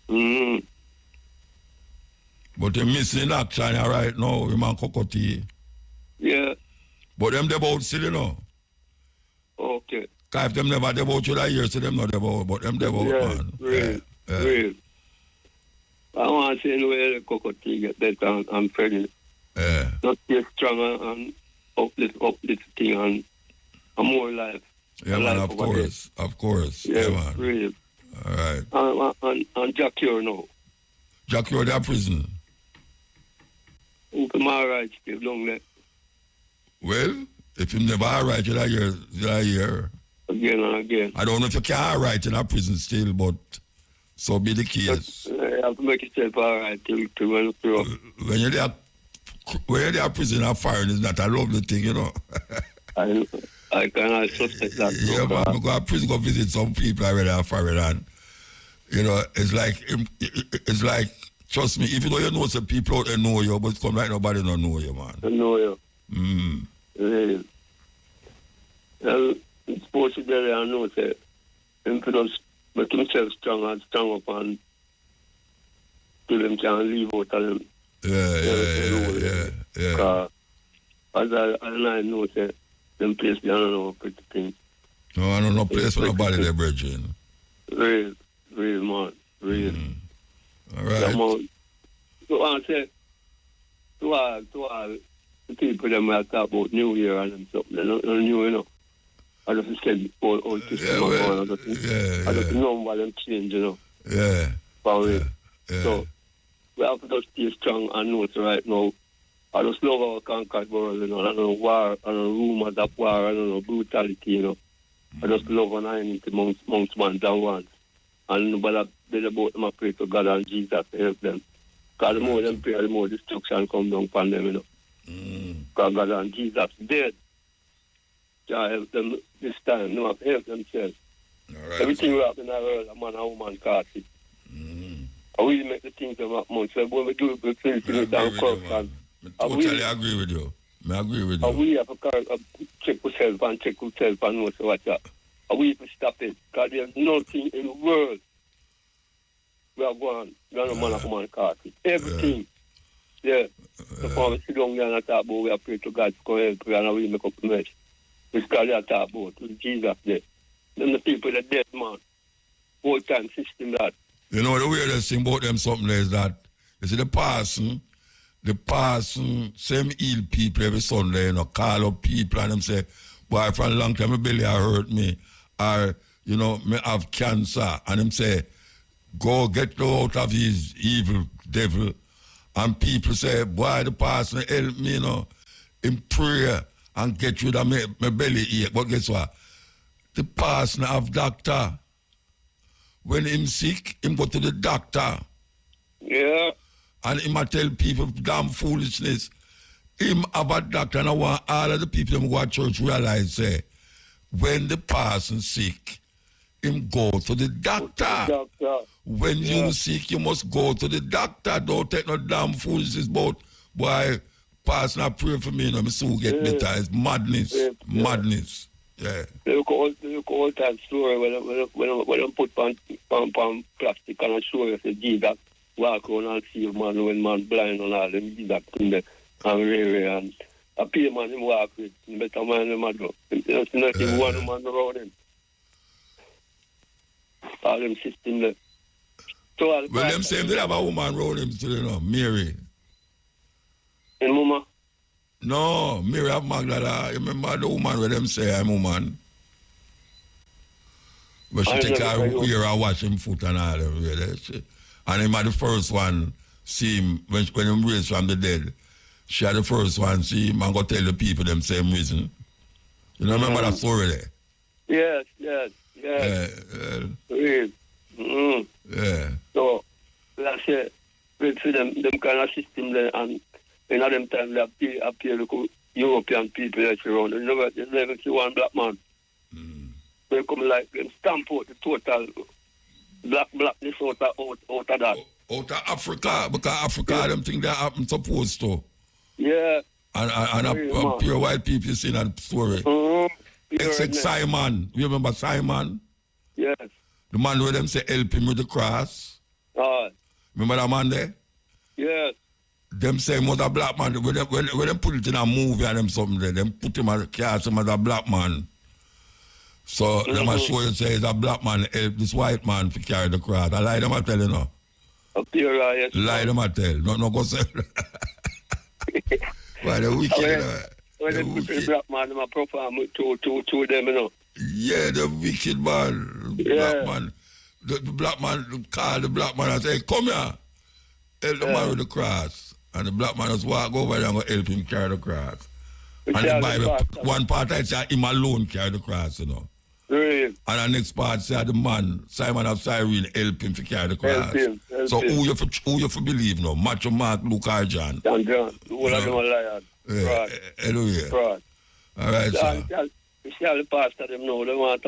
Yeah. But they're missing action right now, him and Kokoti. Yeah. But them they both still, you know. Okay. Because if them never they both should I hear, so them not they both, but them they both, man. Real. I want to see where Kokoti get better and Freddie. Yeah. Not get stronger and uplift thing and more life. Yeah, man, of course. Yeah, man. Real. All right. And Jack here now. Jack here, they're prison. Who come all right, still long there. Well, if you never all right, you're here. Again and again. I don't know if you can all right in a prison still, but so be the case. You have to make yourself all right till when you grow up. When you're there when they are prison and firing is not a lovely thing, you know. I cannot suspect that. Yeah, man, I go to prison, go visit some people already are firing, and you know, it's like, trust me, if you know some people out there know you, but come like nobody don't know you, man. I know you. Really. Well, it's supposed to be there, I know that him could just make himself strong up and till them can leave out of them. Yeah. As I know that them place they don't know pretty things. No, I don't know place for nobody there, Virgin. Real, man. Real. All right. So I say to all the people that might talk about New Year and something, they're not new, you know. I just said all system I just know what them change, you know. Yeah. So we have to just stay strong and know it right now. I just love our conquered world, you know. I don't know war, I don't know rumors of war, I don't know brutality, you know. I just love and unity amongst man and one. And nobody did about them, I pray to God and Jesus to help them. Because the more them pray, the more destruction come down upon them, you know. Because God and Jesus dead. God help them this time, no, help themselves. Right, everything will happen in the world, a man and woman caught it. And we make the things that happen. So when we do good things, we don't cook. I totally agree with you. I agree with you. And we have to check ourselves and know what's up. And we have to stop it. Because there's nothing in the world we are going. We are no man and woman caught it. Everything. Yeah. So when we sit down there and talk about, we are pray to God to come help you and we make up the mess. It's because they are talk about with Jesus there. Then the people that dead, man. Whole time system that. You know, the weirdest thing about them something is that, you see, the person, same heal people every Sunday, you know, call up people and them say, boy, for a long time, my belly hurt me, or, you know, me have cancer, and them say, go get out of his evil devil. And people say, boy, the person help me, you know, in prayer and get rid of my belly ache. But guess what? The person have doctor. When him sick, him go to the doctor. Yeah. And him a tell people damn foolishness. Him have a doctor, and I want all of the people who go to church realize, say, when the person sick, him go to the doctor. When you sick, you must go to the doctor. Don't take no damn foolishness about, boy, person I pray for me, you know, me soon get better. It's madness. Madness. Yeah. Look all that story when I put on plastic and I show you say Jesus walk around and see man when man blind and all them Jesus in there and really and a pay man him walk with better man him go. There's nothing one man around him. All them system there. So well, them same they have a woman around him still, you know, Mary. And Mama? No, Mary of Magdala. You remember the woman where them say I'm a woman? But she take her ear and wash him foot and all that. And him had the first one see him when him raised from the dead. She had the first one see him and go tell the people them same reason. You know, remember that story there? Yes. Yeah. Yeah. So, like I said, we see them kind of system there, and in them time they appear to European people that's around. You never see one black man. They come like them stamp out the total blackness out of that. Out of Africa, because Africa, them thing that happen supposed to. Yeah. And pure white people you see that story. Except Simon. You remember Simon? Yes. The man where them say help him with the cross. Remember that man there? Yes. Them say him was a black man. When they put it in a movie and them something there, them put him as cast him as a black man. So them a show you say it's a black man help this white man to carry the cross. I lie them I tell you now. Yes. Lie them I tell. No go say. Why the wicked? When they put the black man, them a perform to them, you know. Yeah, the wicked man, the black man. The black man call the black man and say, come here, help the man with the cross. And the black man just walk over there and go help him carry the cross. And the Bible, one part I say him alone carry the cross, you know. Right. And the next part say the man, Simon of Cyrene, help him to carry the cross. Help so him. who you for believe now? Matthew, Mark, Luke, or John? John. All of them are liars. Yeah. Anyway. Fraud. All right, sir. Tell the pastor them know they want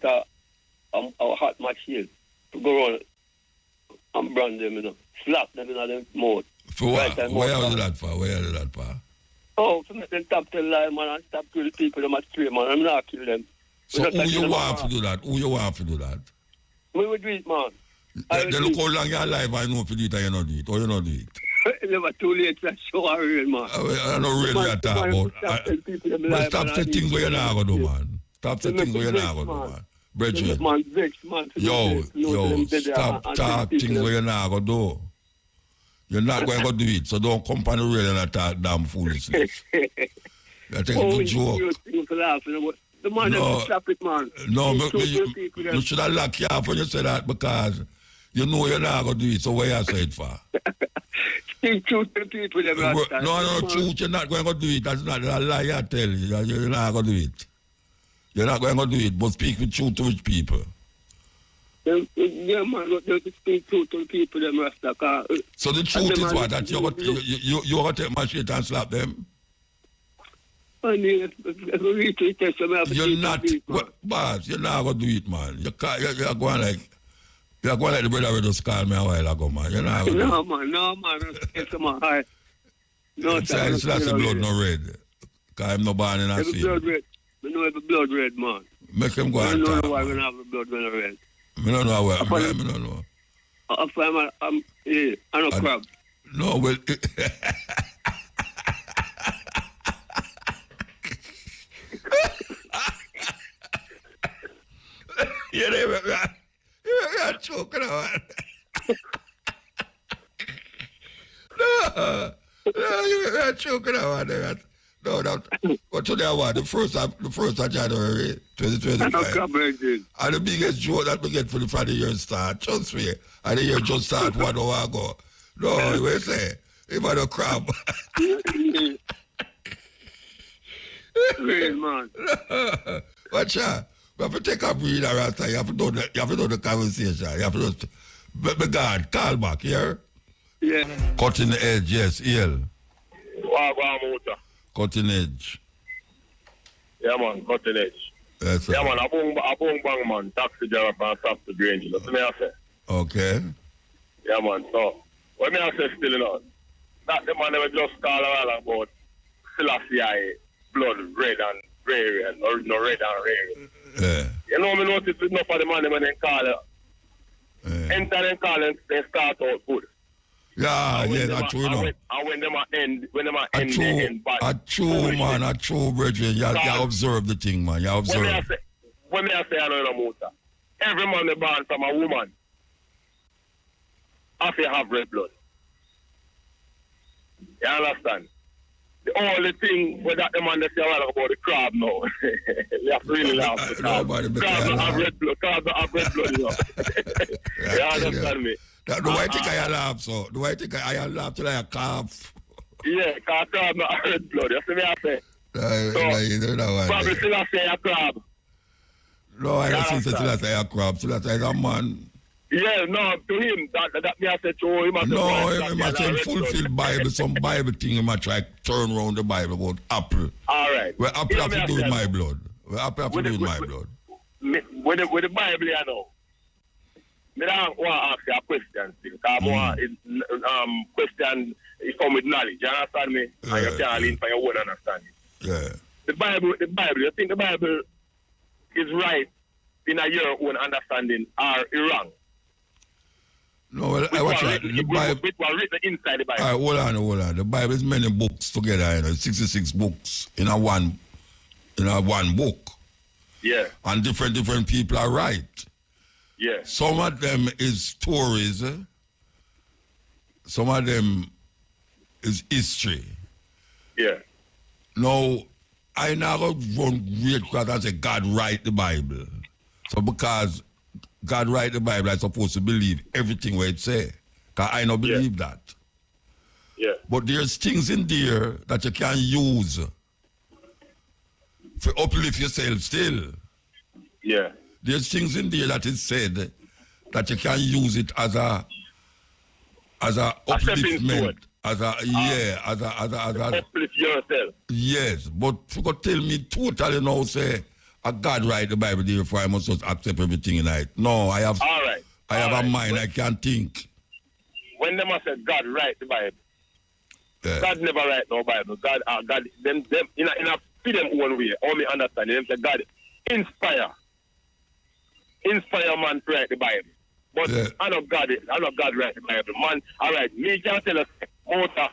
a hot match here to go on and brand them, you know. Slap them in the mouth. For what? Where are you that for? Oh, to make them stop tell lie, man, and stop kill the people them at three, man. I'm not kill them. So who you want to do that? We will do it, man. They look how long you're alive, I know if you do it or you not do it. Or you not do it. It's never too late to show a real, man. I don't really talk about. But stop saying things where you're not going to do, man. Stop saying things where you're not going to do, man. Bridget. Yo, stop talking things where you're not going to do. You're not going to do it, so don't come on the radio and talk damn foolishness. That's a good joke. The man has to stop it, man. No, you should have locked you off when you say that because you know you're not going to do it, so where you say it for? Speak truth to the people. No, truth, you're not going to do it. That's not a lie I tell you. You're not going to do it. You're not going to do it, but speak with truth to which people. Yeah, man, just speak truth to the people, them Rasta. So the truth is what? That you're going to take my shit and slap them? You're not, boss, you're not going to do it, man. You're going like the brother who just called me a while ago, man. You're not going to do it. No, man. It's my heart. No, sir. It's not the blood no red. Because I'm not born in a scene. Blood red. I know it's blood red, man. Make him go and talk. I don't know why we have the blood red. I don't know why. I don't know. I'm not crab. No, well... You're choking on. No, you're choking on. No, what today I want? The first of January 2025. And the biggest joke that we get for the year start, trust me. And the year just start 1 hour ago. No, you will say, if I don't crab. Real man. Watch out. You have to take a breather after you have to do the conversation. You have to but God, call back, here. Yeah. Cutting the edge, yes, EL. Cutting edge. Yeah, man, cutting edge. Yes, sir. Yeah, man, a boom bang, man, taxi driver and stop the drain. That's what I say. Okay. Yeah, man, so, what I say still, you know, that the man never just call around about Selassie blood red and rare and or no red and rare. Yeah. You know, me notice enough of the man when they call it. Enter them call and they start out good. Yeah, that's true, no. And when them end bad. A true, man, a true, brethren. You observe the thing, man. You observe. When I say I know no motor, every man is born from a woman. Have to have red blood. You understand? The only thing with that the man they say about the crab now. You have to really laugh. Crab don't have red blood. Crab don't have red blood, you know. You understand me? Do I think I laugh so? Do I think I laugh till I cough? Yeah, because crab don't have red blood. You see me I say? Probably still I say a crab. No, I don't think still I say a crab. Still I say a man. Yeah, no, to him, that me I said to him. No, he must say fulfill Bible, some Bible thing he must try turn around the Bible about apple. All right. Well, apple have to do with my blood. Well, apple have to do with my blood. With the Bible, you know. I don't want to ask you a question, because question is come with knowledge, you understand me? And you can't lean for your own understanding. Yeah. The Bible, you think the Bible is right in your own understanding or wrong? No, well, I watch that. The Bible. Which was written inside the Bible. All right, hold on. The Bible is many books together, you know, 66 books in a one book. Yeah. And different people are right. Yeah. Some of them is stories. Some of them is history. Yeah. Now, I never run weird because I say God write the Bible. So because God write the Bible, I'm supposed to believe everything what it say. Because I don't believe that. Yeah. But there's things in there that you can use to uplift yourself still. Yeah. There's things in there that is said that you can use it as a upliftment, as a uplift yourself. Yes, but you could tell me totally now say a God write the Bible therefore I must just accept everything in it. No, I have a mind, I can't think. When them say God write the Bible, God never write no Bible. God them in a feed them one way. All me understand them say God inspire man to write the Bible. But I know God write the Bible. Man, all right, me can tell us, Mota,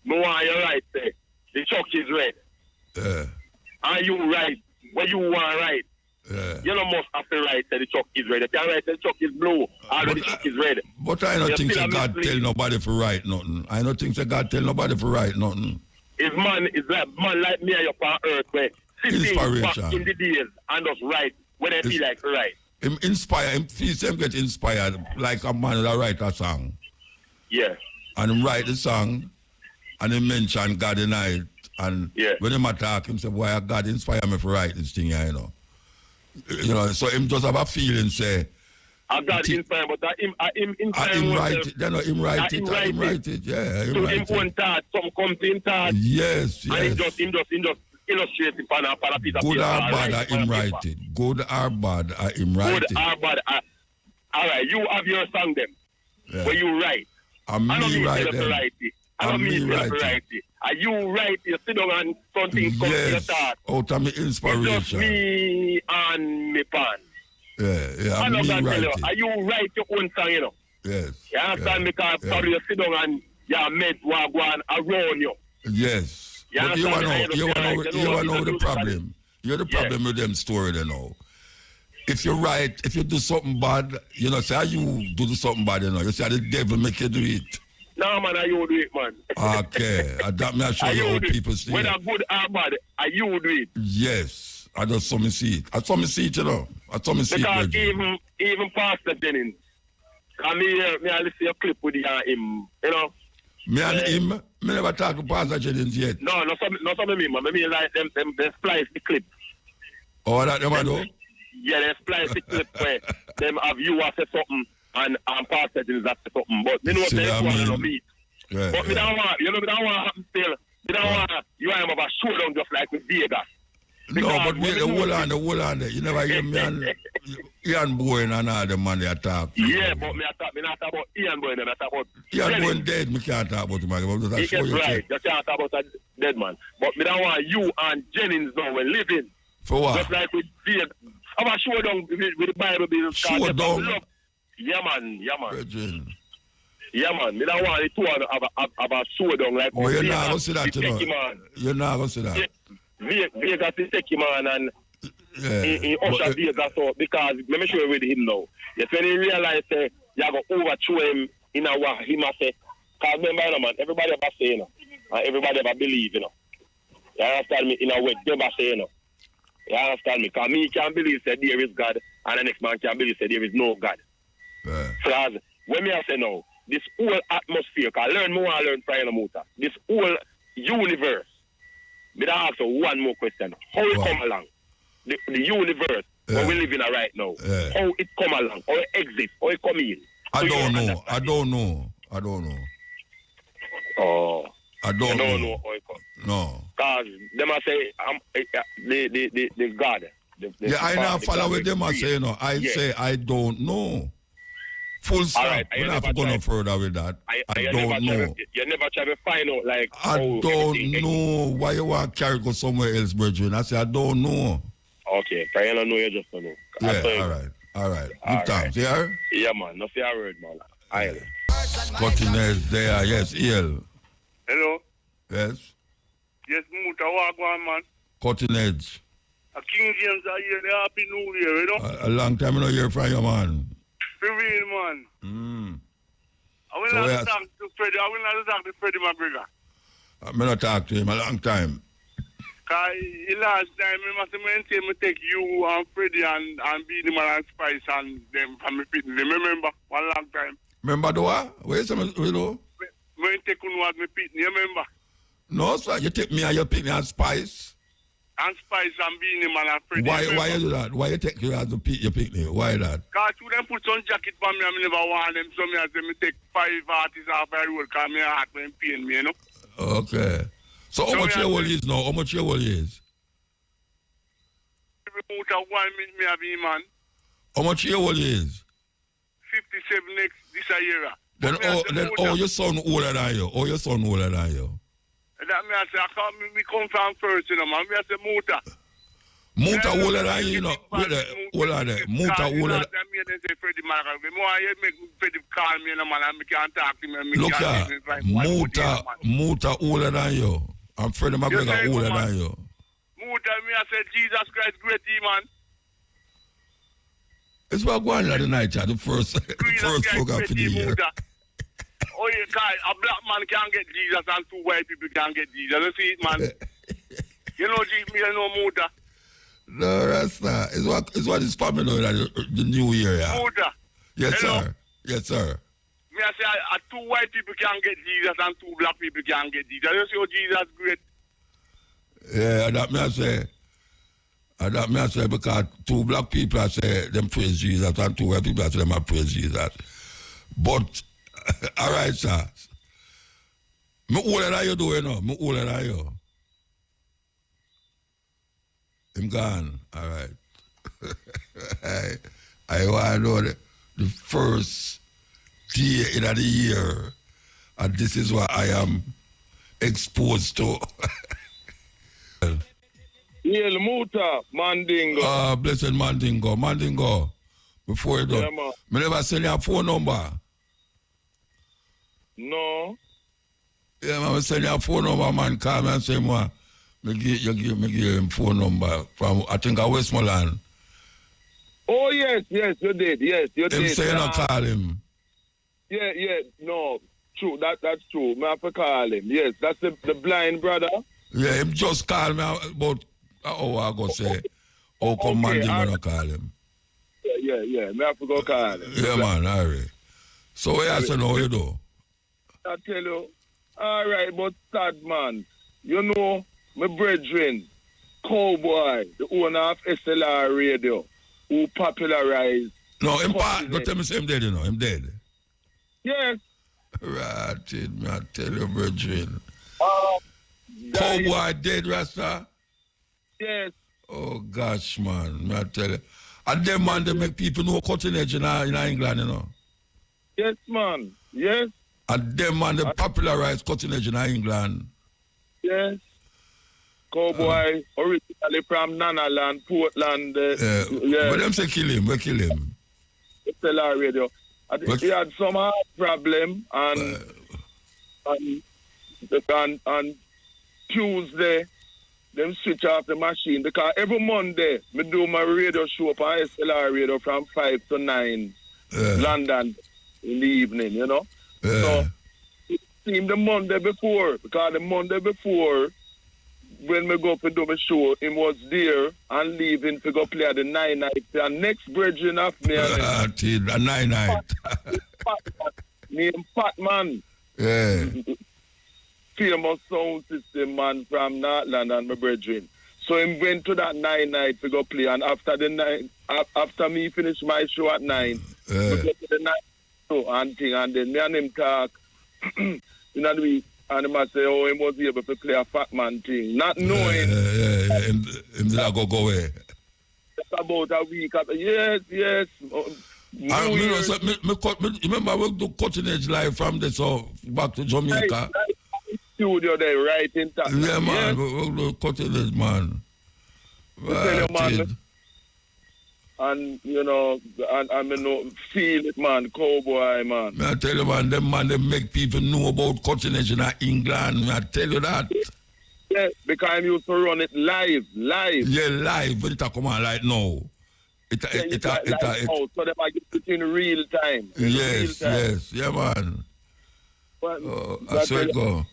me want you right say, the church is red. And you right, when you want right. You don't must have to write that the chalk is red. If you write that the chalk is blue, or the chalk is red. But I don't think that God tell nobody for write nothing. I don't think that God tell nobody for write nothing. It's man like me and you on earth where sitting back in the days and just write when they feel like to write. Him get inspired like a man that write a song. Yeah. And him write the song and he mention God in it. And when him attack him say, boy, God inspire me to write this thing here, you know. You know, so him just have a feeling say I got inspired, but him inspired him write it, you know, him write it, yeah. Him write him one thought, some comes to him thought. Yes. And him just illustrate it on a piece of paper. Good or bad, him write it. Good or bad, him write it. Good or bad, all right, you have your song them. Where you write. I don't write them. I don't mean to write it. And you write, you sit down and something comes to your thought. Out of me inspiration. It's just me and me pan. Yeah, I know that tell you. And you write your own song, you know. Yes. You understand? Because probably you sit down and your mate will go around you. Yes. But you want to know the problem. You're the problem with them story, you know. If you write, if you do something bad, you know, say you do something bad, you know, you say the devil make you do it. No, man, you do it, man. Okay. That may show you how people see it. Whether good or bad, you do it. Yes. I just saw me see it. I saw me see it, you know. I saw me see because it. Even Pastor Jennings, I listen a clip with him, you know. Me and him, me never talk to Pastor Jennings yet. No, not some of me, man. Me like them splice the clip. Oh, that them do? Yeah, they splice the clip where them have you say something. And Pastor Jennings that something, but me know what they want to meet. But me don't want, you know, me don't want to happen still. Me don't want you am about showdown just like with Vegas. No, but we the whole on there. You never hear me and Ian Boyne and all the man they attack. Yeah, but me not talk about Ian Boyne, I talk about Ian Boyne dead, me can't talk about him. He gets right, you can't talk about a dead man. But me don't want you and Jennings now when living. For what? Just like with Vegas. I'm a showdown with the Bible business. Showdown? Yeah, man. Virgin. Yeah, man. Me don't want the two of a showdown like oh, you're not going to see that, you know. You're not going to see that. Vegas is taking man and he usher Vegas out because let me show you with him now. Yes, when he realize you have to overthrow him in a way, he must say, because remember, you know, man, everybody ever say, you know, and everybody ever believe, you know. You understand me? In a way, they ever say, you know. You understand me? Because me can't believe that there is God and the next man can't believe that there is no God. Because when me I say no, this whole atmosphere, because I learn prior Muta, this whole universe, me I ask you one more question. How it come along? The universe where we live in right now, how it come along, how it exist, how it come in? I don't know. Oh. I don't know how it come. No. Because them I say, the God. I not follow with them I say, you know. I say, I don't know. Full stop. Right, we don't have to go no further with that. I don't know. You never try to find out, like, I don't know why you want to carry go somewhere else, brethren. I say, I don't know. Okay, so you don't know, you just don't know. Yeah, all right. Good times, yeah? Yeah, man. No say a word, man. Aye. Cutting edge there, yes, EL. Hello? Yes? Yes, Muta, walk on, man. Cutting edge. King James are here, Happy New Year, you know? A long time I don't hear from you, man. For real, man. I will not talk to Freddie McGregor. I will not talk to him a long time. Because last time, I must maintain me take you and Freddie and Beanie Man and Spice and them from me fitness. Remember? One long time. Remember the what? Where is it, you know? When take on what me pitney, you remember? No, sir. You take me and you pick me and Spice. and Spice and Beanie Man and Freddie. Why you do that? Why you take your picnic? Why that? Because to them put some jacket for me, I never want them. So me I say me take 5 artists off my road because my heart when pain me, you know. Okay. So how much your whole is now? How much your whole is? Every month of 1 minute me have him, man. How much your whole is? 57 next this year. Then your son older than you? Your son older than you? That me I say, me come from first, you know, man. Me I say, Muta. Muta older than you, know. Older than Muta older than Look at Muta older than you. And Freddie McGregor older than you. Muta, me I say, Jesus Christ, great man. It's about going on the night, the first program for the year. Oh, yeah, guy, a black man can't get Jesus and 2 white people can't get Jesus. You see it, man? You know, me, I know Muta. No, that's not. It's what his family know that the new year, yeah. Muta. Yes, Hello? sir. Yes, sir. Me, I say, 2 white people can't get Jesus and 2 black people can't get Jesus. You see how Jesus great? Yeah, that me I say because 2 black people I say them praise Jesus and 2 white people I say them I praise Jesus. But all right, sir. Me older than you do, you know. Me older than you. I'm gone. All right. I want to know the first day in the year, and this is what I am exposed to. Yeah, Muta, Mandingo. Blessed Mandingo. Before you do, Yeah, man. me never send you a phone number. No. Yeah, man, I send you a phone number, man. Call me and say, man, me give him phone number from, I think, Westmoreland. Oh, yes, you did. Yes, you did. Him say you not call him. Yeah, no. True, that's true. Me have to call him. Yes, that's the blind brother. Yeah, him just call me about an hour ago, say, how come Mandingo not call him? Yeah. Me have to go call him. Yeah, man, all right. So what you say now, you do? I tell you, all right, but sad man, you know, my brethren, Cowboy, the owner of SLR Radio, who popularized. No, him part, don't tell me say him dead, you know, him dead. Yes. Right, me I tell you, brethren. Cowboy dead, Rasta? Yes. Oh, gosh, man, me I tell you. And them, man, they make people know cutting edge in England, you know. Yes, man, yes. And them, man, they popularized cutting edge in England. Yes. Cowboy, originally from Nanaland, Portland. But them say kill him, we kill him. SLR Radio. He had some heart problem and Tuesday, them switch off the machine because every Monday, me do my radio show on SLR Radio from 5 to 9, London in the evening, you know. So, it seemed the Monday before, because the Monday before, when we go to do my show, he was there and leaving to go play at the 9 night. And next brethren of me, the 9 night. Named Fat Man. Yeah. Famous sound system man from Northland and my brethren. So he went to that 9 night to go play. And after the 9, after me finish my show at 9, we go to the 9 show and thing. And then me and him talk. You know the week. And he must say, oh, he was able to play a Fat Man thing. Not knowing. Yeah. Him did not go away. It's about a week after. Yes. Remember, we do cutting edge live from this back to Jamaica. Right studio there, right in town. Yeah, man. Yes. We do cutting edge, man. Right. And, you know, I mean, feel it, man, Cowboy, man. I tell you, man, they make people know about cutting edge in England. I tell you that. Yeah, because I used to run it live. Yeah, live, but it come on like now. So they might get it in real time. Yes. Yeah, man. But, I swear to God.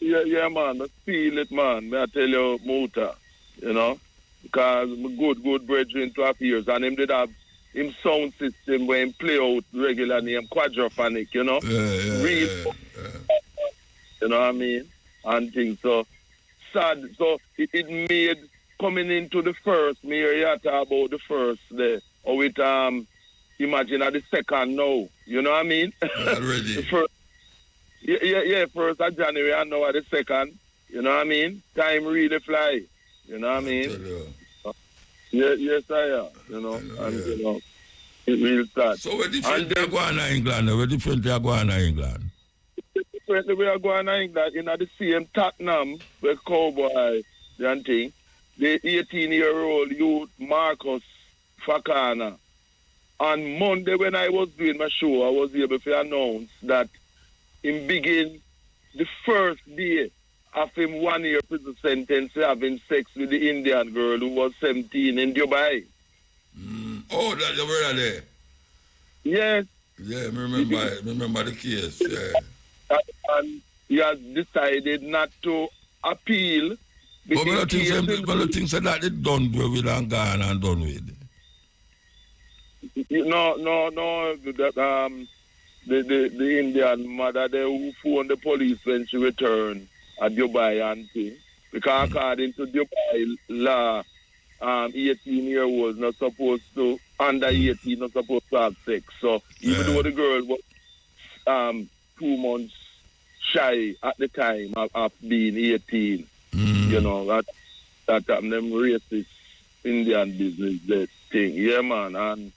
Yeah, man. I feel it, man. I tell you, Muta, you know. Because my good brethren 12 years, and him did have him sound system where him play out regularly, him quadraphonic, you know? Real. You know what I mean? And things. So, sad. So, it made coming into the first, me hear you talk about the first there. Or with imagine at the second now. You know what I mean? Already. The first, first of January and now at the second. You know what I mean? Time really fly. You know what I mean? Yes, I am. You know, you know, it will start. So where different they are going to England? Where different they are going to England? Differently we are going to England in the same Tottenham with Cowboy and thing. The 18-year-old youth Marcus Fakana. On Monday when I was doing my show, I was able to announce that in begin the first day of him 1 year prison sentence having sex with the Indian girl who was 17 in Dubai. Oh, that's the word there. Yes. Yeah, remember the case. Yeah. And he has decided not to appeal. But the things that it done with and gone and done with. No. The Indian mother there who phoned the police when she returned at Dubai and thing. Because according to Dubai law, 18-year-olds not supposed to, under 18 not supposed to have sex. So even though the girl was 2 months shy at the time of being 18, you know, that them racist Indian business that thing. Yeah, man. And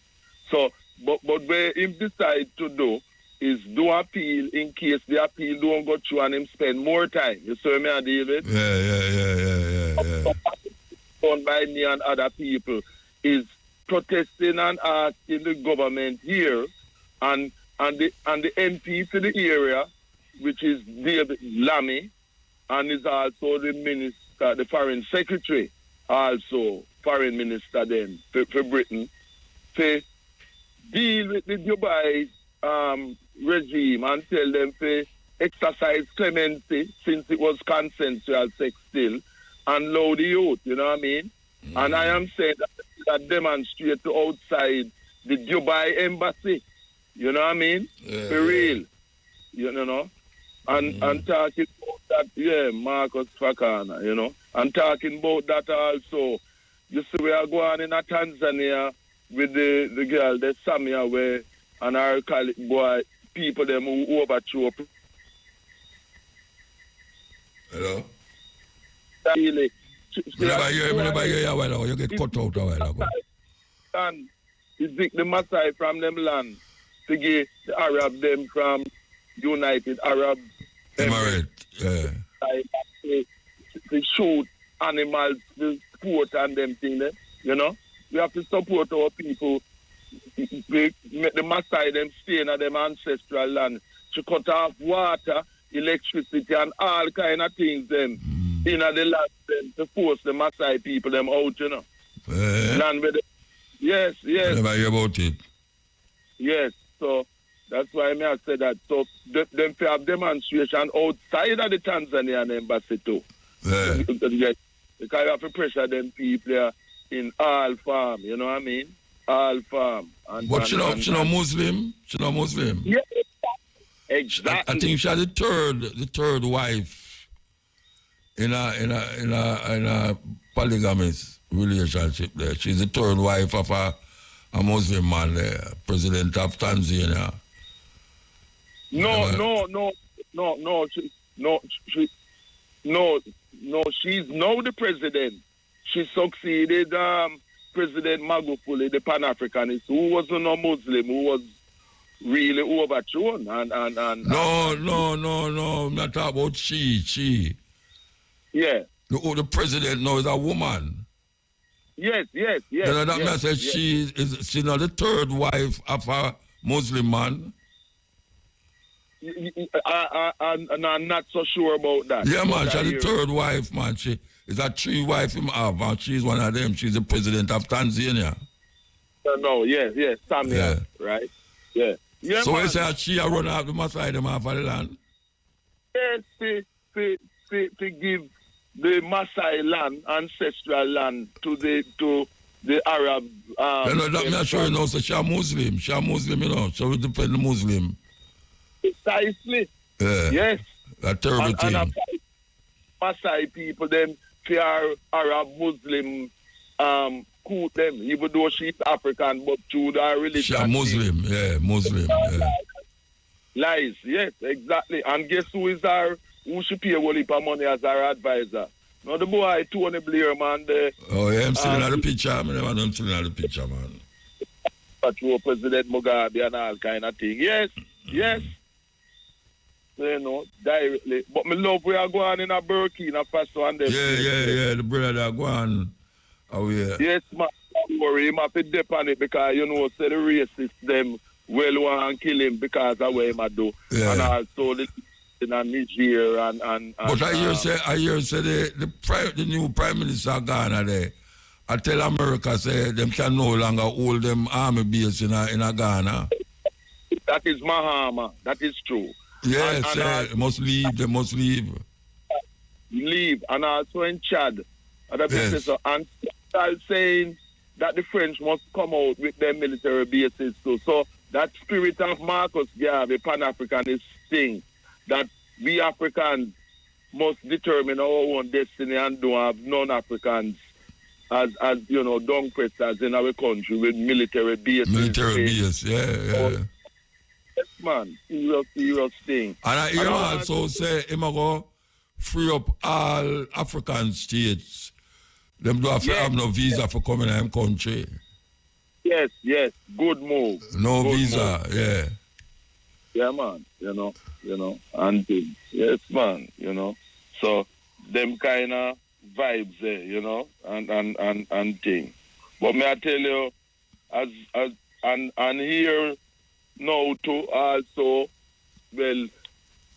so, but where him decide to do is do appeal in case the appeal don't go through and him spend more time. You see me, David? Yeah. Done by me and other people is protesting and asking the government here and the MP for the area, which is David Lammy, and is also the minister, the foreign secretary, also foreign minister then for Britain, to deal with the Dubai regime and tell them to exercise clemency since it was consensual sex still and allow the youth, you know what I mean? And I am saying that demonstrate to outside the Dubai embassy, you know what I mean? For real, you know? And talking about that, Marcus Fakana, you know, and talking about that also. You see, we are going in Tanzania with the girl, the Samia, where and our colleague boy, people them who overthrow. Hello? Really. Whenever you hear a while ago, you get cut out a while ago. And it's the Maasai from them land to get the Arab them from United Arab Emirates. To shoot animals, to sport and them things, you know. We have to support our people. We make the Maasai them stay in them ancestral land to cut off water, electricity and all kind of things them in the land them to force the Maasai people them out, you know. Land with them. Yes. Never hear about it. Yes, so that's why I say that. So them have demonstration outside of the Tanzanian embassy too. Because you have to pressure them people there in all farm, you know what I mean? All farm. But she not Muslim? She not Muslim? Yeah, exactly. I think she's the third wife in a polygamous relationship there. She's the third wife of a Muslim man there, president of Tanzania. No, she's now the president. She succeeded President Magufuli, the Pan-Africanist, who was no Muslim, who was really overthrown. No, I'm not talking about she. Yeah. The president now is a woman. Yes. Then that message, she's not the third wife of a Muslim man. I'm not so sure about that. Yeah, man, she's the third wife, man. She is a three wife him have, and she's one of them. She's the president of Tanzania. Yes, Samia, right? Yeah. So you say she run out the Maasai them off of the land? Yes, to give the Maasai land, ancestral land, to the Arab. That me sure you know, so she's Muslim. She's Muslim, you know. So we depend on Muslim. Precisely. Yeah. Yes. That terrible thing. And Maasai people, them for our Arab Muslim court them, even though she's African, but through the religion. She's a Muslim, Muslim, yeah. Lies, yes, exactly. And guess who she pay a whole heap of money as our advisor? No, the boy, Tony Blair, man. I'm still in the picture. I'm still in the picture, man. Patrol President Mugabe and all kind of thing. Yes. Directly. But me love we are going in a Burkina Faso and them. Yeah, the brother are going. Oh, yeah. Yes, man. Don't worry, him have to dip on it because, say the racists, them want to kill him because of what him do. Yeah. And also the in Niger and but I hear say the new Prime Minister of Ghana there. I tell America say them can no longer hold them army base in Ghana. That is Mahama. That is true. Yes, they must leave. They must leave. Leave. And also in Chad. And start saying that the French must come out with their military bases too. So that spirit of Marcus Garvey, Pan-Africanist thing, that we Africans must determine our own destiny and don't have non-Africans as dung pressers in our country with military bases. Military base, yeah. Yes, man. Serious thing. And I hear also say, him go free up all African states. Them don't have to have no visa for coming in the country. Yes. Good move. No Good visa, move. yeah. Yeah, man. And things. Yes, man. So them kind of vibes there, and things. But may I tell you, and here now too also, well,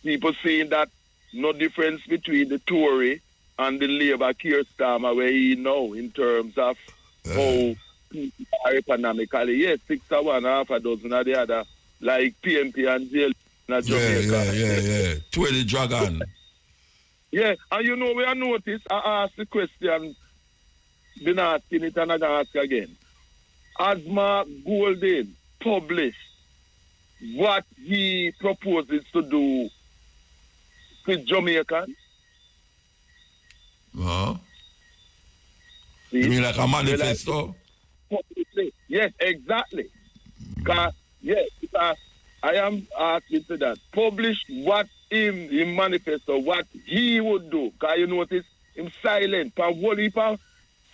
people saying that no difference between the Tory and the Labour Keir Starmer where he now in terms of how people are economically. Yes, 6 or 1, half a dozen of the other, like PMP and jail. Yeah. 20 Dragon. Yeah, and we have noticed, I asked the question, been asking it and I'm going to ask again. As Mark Golding published what he proposes to do with Jamaicans. You mean like a manifesto? Yes, exactly. Because I am asking to that. Publish what in manifesto, what he would do. Because you notice him silent for one heap of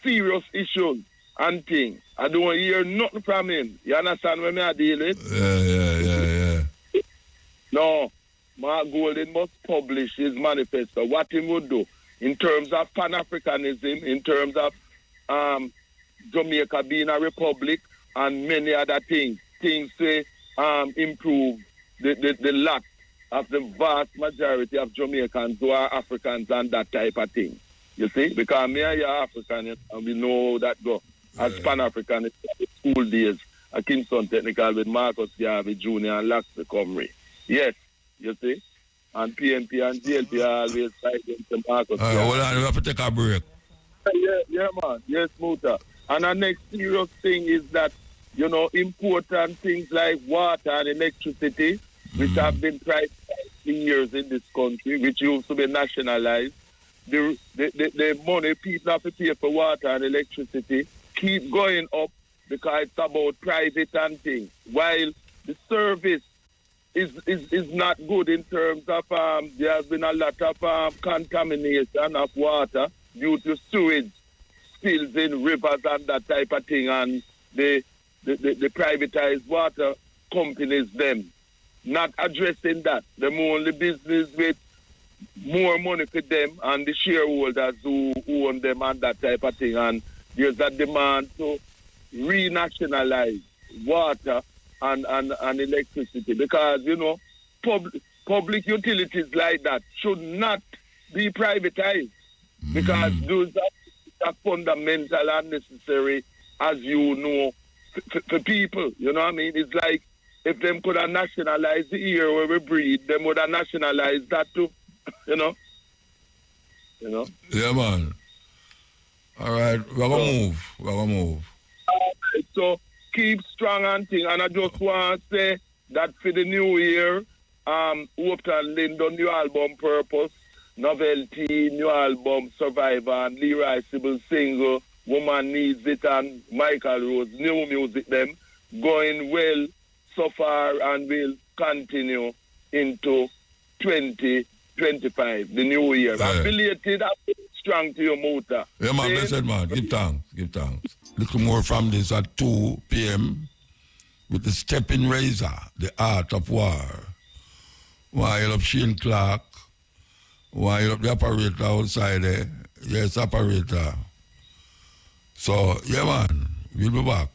serious issues and things. I don't hear nothing from him. You understand what I deal with? Yeah. No, Mark Golding must publish his manifesto, what he would do in terms of Pan-Africanism, in terms of Jamaica being a republic, and many other things. Things to improve the lot of the vast majority of Jamaicans who are Africans and that type of thing. You see? Because me and you are African, and we know that go. As Pan-African, it's school days at Kingston Technical with Marcus Garvey Jr. and Lax Comrie. Yes, you see? And PNP and GLP are always fighting to Marcus Garvey. Hold on, we have to take a break. Yeah, man. Yes, Muta. And the next serious thing is that, important things like water and electricity, which have been privatized for years in this country, which used to be nationalized. The money people have to pay for water and electricity keep going up because it's about private and things. While the service is not good in terms of there has been a lot of contamination of water due to sewage spills in rivers and that type of thing, and the privatized water companies them not addressing that. Them only business with more money for them and the shareholders who own them and that type of thing, and there's a demand to renationalize water and electricity because public utilities like that should not be privatized because those are fundamental and necessary, as you know, for people. You know what I mean? It's like if them could have nationalized the air where we breathe, them would have nationalized that too. You know? Yeah, man. All right, we're going to move. So keep strong and thing. And I just want to say that for the new year, hope to Lyndon new album Purpose. Novelty, new album, Survivor, and Leroy Sybil single, Woman Needs It, and Michael Rose, new music them, going well so far and will continue into 2025, the new year. I'm belated, I'm strong to your motor. Yeah, man, blessed man. Give thanks. Little more from this at 2 p.m. with the Stepping Razor, The Art of War. While up Shane Clark, while up the operator outside there. Yes, operator. So, yeah, man, we'll be back.